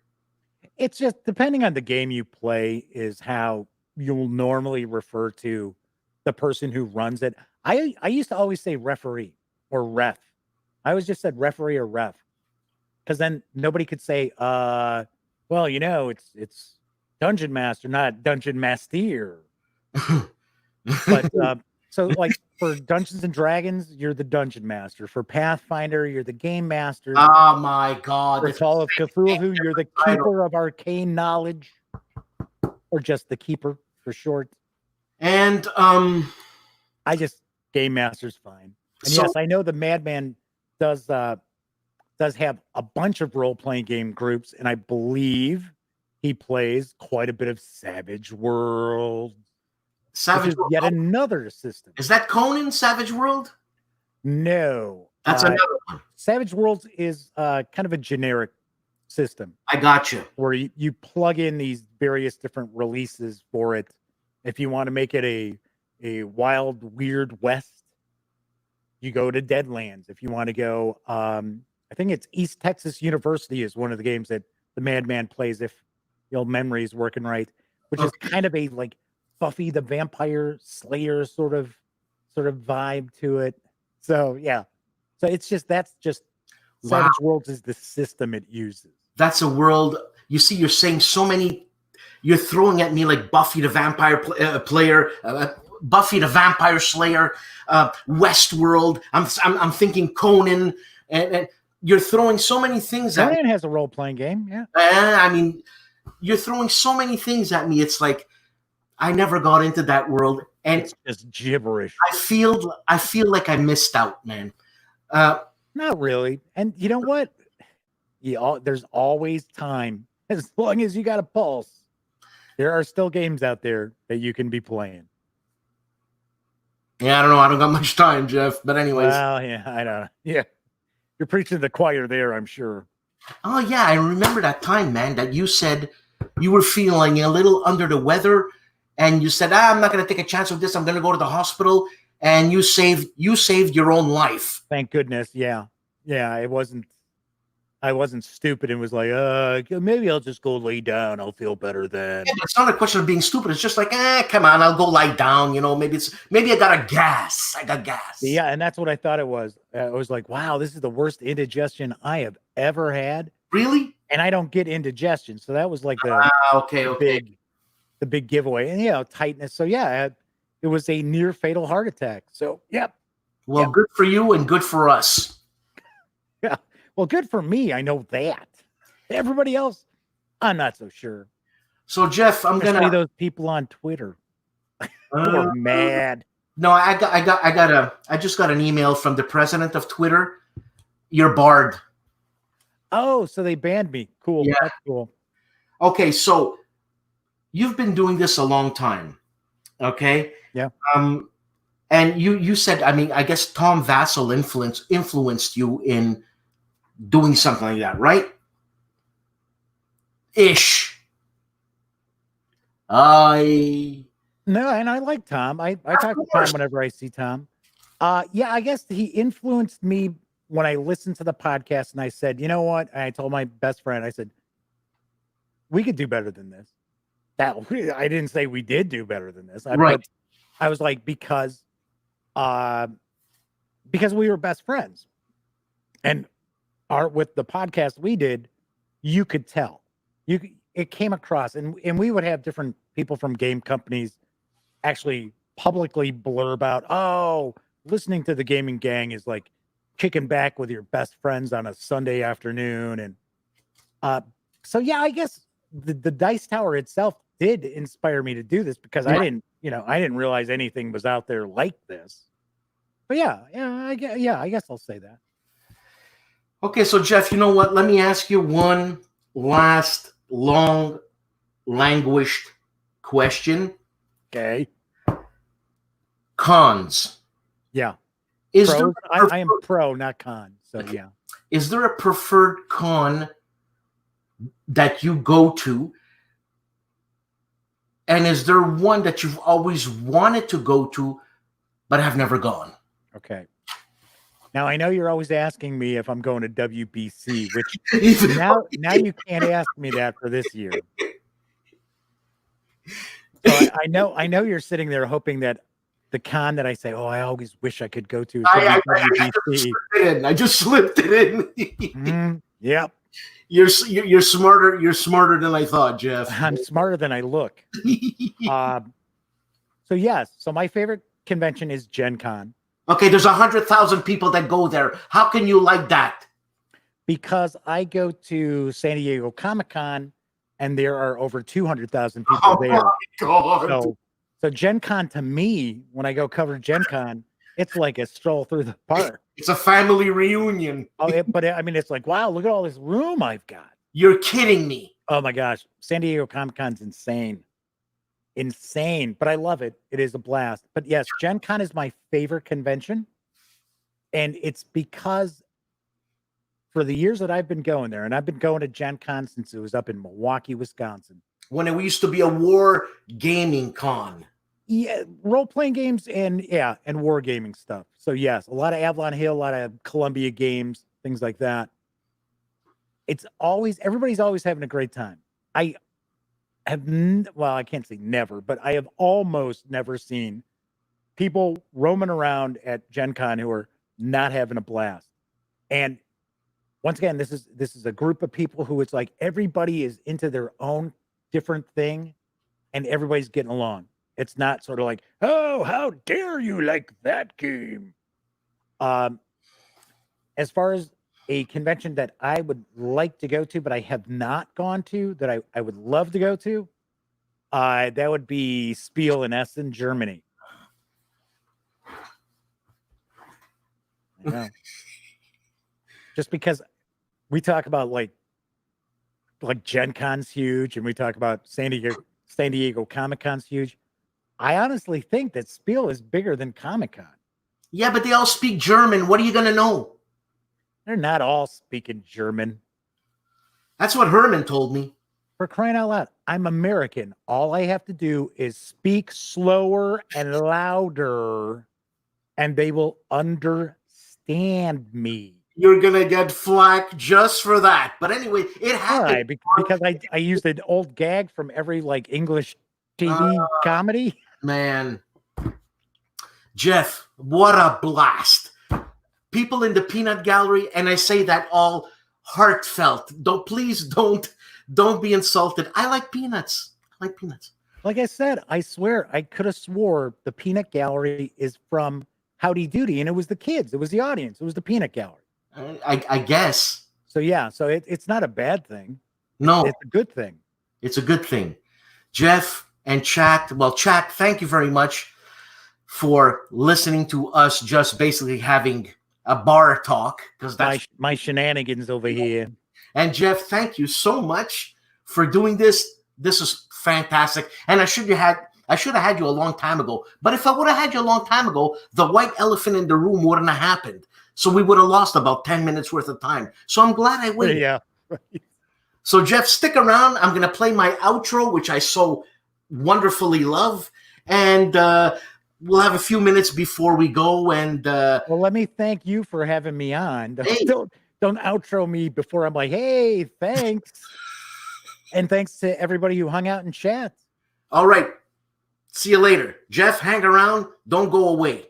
S2: It's just depending on the game you play is how you'll normally refer to the person who runs it. I used to always say referee or ref. I always just said referee or ref, because then nobody could say, well, it's Dungeon Master, not Dungeon Master. But so like for Dungeons and Dragons, you're the Dungeon Master. For Pathfinder, you're the Game Master.
S1: Oh my God!
S2: For Call of Cthulhu, you're the Keeper of Arcane Knowledge, or just the Keeper for short.
S1: And
S2: I just Game Master's fine. And yes, I know the Madman does have a bunch of role-playing game groups, and I believe he plays quite a bit of Savage World. Savage World, yet another system.
S1: Is that Conan Savage World?
S2: No,
S1: that's another one.
S2: Savage Worlds is kind of a generic system.
S1: I got you.
S2: Where you plug in these various different releases for it. If you want to make it a wild, weird west, you go to Deadlands. If you want to go, I think it's East Texas University is one of the games that the Madman plays, if the old memory is working right, which is kind of a like Buffy the Vampire Slayer sort of vibe to it. So yeah, so that's just Savage Worlds is the system it uses.
S1: That's a world. You see, you're saying so many. You're throwing at me like Buffy the Vampire player, Buffy the Vampire Slayer, Westworld. I'm thinking Conan, and you're throwing so many things at me.
S2: Conan has a role playing game, yeah.
S1: I mean, you're throwing so many things at me. It's like I never got into that world, and
S2: it's just gibberish.
S1: I feel like I missed out, man.
S2: Not really. And you know what? There's always time. As long as you got a pulse, there are still games out there that you can be playing.
S1: Yeah, I don't know. I don't got much time, Jeff. But anyways.
S2: Well, yeah, I know. Yeah. You're preaching to the choir there, I'm sure.
S1: Oh, yeah. I remember that time, man, that you said you were feeling a little under the weather. And you said, I'm not going to take a chance with this. I'm going to go to the hospital. And you saved your own life.
S2: Thank goodness. Yeah. Yeah. I wasn't stupid and was like, maybe I'll just go lay down. I'll feel better then.
S1: Yeah, it's not a question of being stupid. It's just like, come on, I'll go lie down. Maybe I got a gas. I got gas.
S2: Yeah, and that's what I thought it was. I was like, wow, this is the worst indigestion I have ever had.
S1: Really?
S2: And I don't get indigestion, so that was like the big giveaway. And tightness. So yeah, it was a near fatal heart attack. So yep.
S1: Well, good for you and good for us.
S2: Yeah. Well, good for me. I know that. Everybody else, I'm not so sure.
S1: So, Jeff,
S2: Especially those people on Twitter who are mad.
S1: No, I just got an email from the president of Twitter. You're barred.
S2: Oh, so they banned me. Cool.
S1: Yeah.
S2: That's cool.
S1: Okay, so you've been doing this a long time. Okay.
S2: Yeah.
S1: And you said, I mean, I guess Tom Vassell influenced you in doing something like that, right? Ish.
S2: No, and I like Tom. I talk to Tom whenever I see Tom. Yeah, I guess he influenced me when I listened to the podcast and I said, you know what? And I told my best friend, I said, we could do better than this. I didn't say we did do better than this.
S1: Right.
S2: I was like, because we were best friends. And with the podcast we did, you could tell. It came across, and we would have different people from game companies actually publicly blurb out, listening to the Gaming Gang is like kicking back with your best friends on a Sunday afternoon. And so, yeah, I guess the Dice Tower itself did inspire me to do this because I didn't I didn't realize anything was out there like this. But I guess I'll say that.
S1: Okay, so Jeff, you know what? Let me ask you one last long languished question.
S2: Okay.
S1: Cons.
S2: Yeah.
S1: Is
S2: Pros?
S1: there
S2: I am pro, not con. So yeah.
S1: Is there a preferred con that you go to? And is there one that you've always wanted to go to, but have never gone?
S2: Okay. Now I know you're always asking me if I'm going to WBC, which now you can't ask me that for this year. So I know you're sitting there hoping that the con that I say, oh, I always wish I could go to is WBC.
S1: I just slipped it in.
S2: Yep.
S1: You're smarter. You're smarter than I thought, Jeff.
S2: I'm smarter than I look. So yes. So my favorite convention is Gen Con.
S1: Okay, there's 100,000 people that go there. How can you like that?
S2: Because I go to San Diego Comic-Con and there are over 200,000 people there.
S1: My God.
S2: So Gen Con to me, when I go cover Gen Con, it's like a stroll through the park.
S1: It's a family reunion.
S2: But I mean, it's like, wow, look at all this room I've got.
S1: You're kidding me.
S2: Oh my gosh. San Diego Comic-Con's insane. Insane, but I love it. It is a blast. But yes, Gen Con is my favorite convention. And it's because for the years that I've been going there, and I've been going to Gen Con since it was up in Milwaukee, Wisconsin.
S1: When it used to be a war gaming con.
S2: Yeah, role-playing games and war gaming stuff. So yes, a lot of Avalon Hill, a lot of Columbia games, things like that. Everybody's always having a great time. I can't say never, but I have almost never seen people roaming around at Gen Con who are not having a blast. And once again, this is a group of people who it's like everybody is into their own different thing and everybody's getting along. It's not sort of like, oh, how dare you like that game? As far as a convention that I would like to go to, but I have not gone to, that I would love to go to, that would be Spiel in Essen, Germany. I know. Just because we talk about like Gen Con's huge, and we talk about San Diego Comic Con's huge. I honestly think that Spiel is bigger than Comic Con.
S1: Yeah, but they all speak German. What are you going to know?
S2: They're not all speaking German.
S1: That's what Herman told me.
S2: For crying out loud, I'm American. All I have to do is speak slower and louder, and they will understand me.
S1: You're going to get flack just for that. But anyway, it happened.
S2: All right, because I used an old gag from every English TV comedy.
S1: Man. Jeff, what a blast. People in the peanut gallery, and I say that all heartfelt. Please don't be insulted. I like peanuts.
S2: Like I said, I swear I could have swore the peanut gallery is from Howdy Doody, and it was the kids. It was the audience. It was the peanut gallery.
S1: I guess.
S2: So yeah, so it's not a bad thing.
S1: No.
S2: It's a good thing.
S1: It's a good thing. Jeff and Chat, Chat, thank you very much for listening to us just basically having a bar talk, because that's
S2: my shenanigans over here.
S1: And Jeff, thank you so much for doing this. This is fantastic. And I should have had you a long time ago. But if I would have had you a long time ago, the white elephant in the room wouldn't have happened. So we would have lost about 10 minutes worth of time. So I'm glad I waited.
S2: Yeah.
S1: So Jeff, stick around. I'm going to play my outro, which I so wonderfully love. And we'll have a few minutes before we go. And
S2: well, let me thank you for having me on.
S1: Hey.
S2: Don't outro me before I'm like, hey, thanks. And thanks to everybody who hung out in chat.
S1: All right. See you later. Jeff, hang around. Don't go away.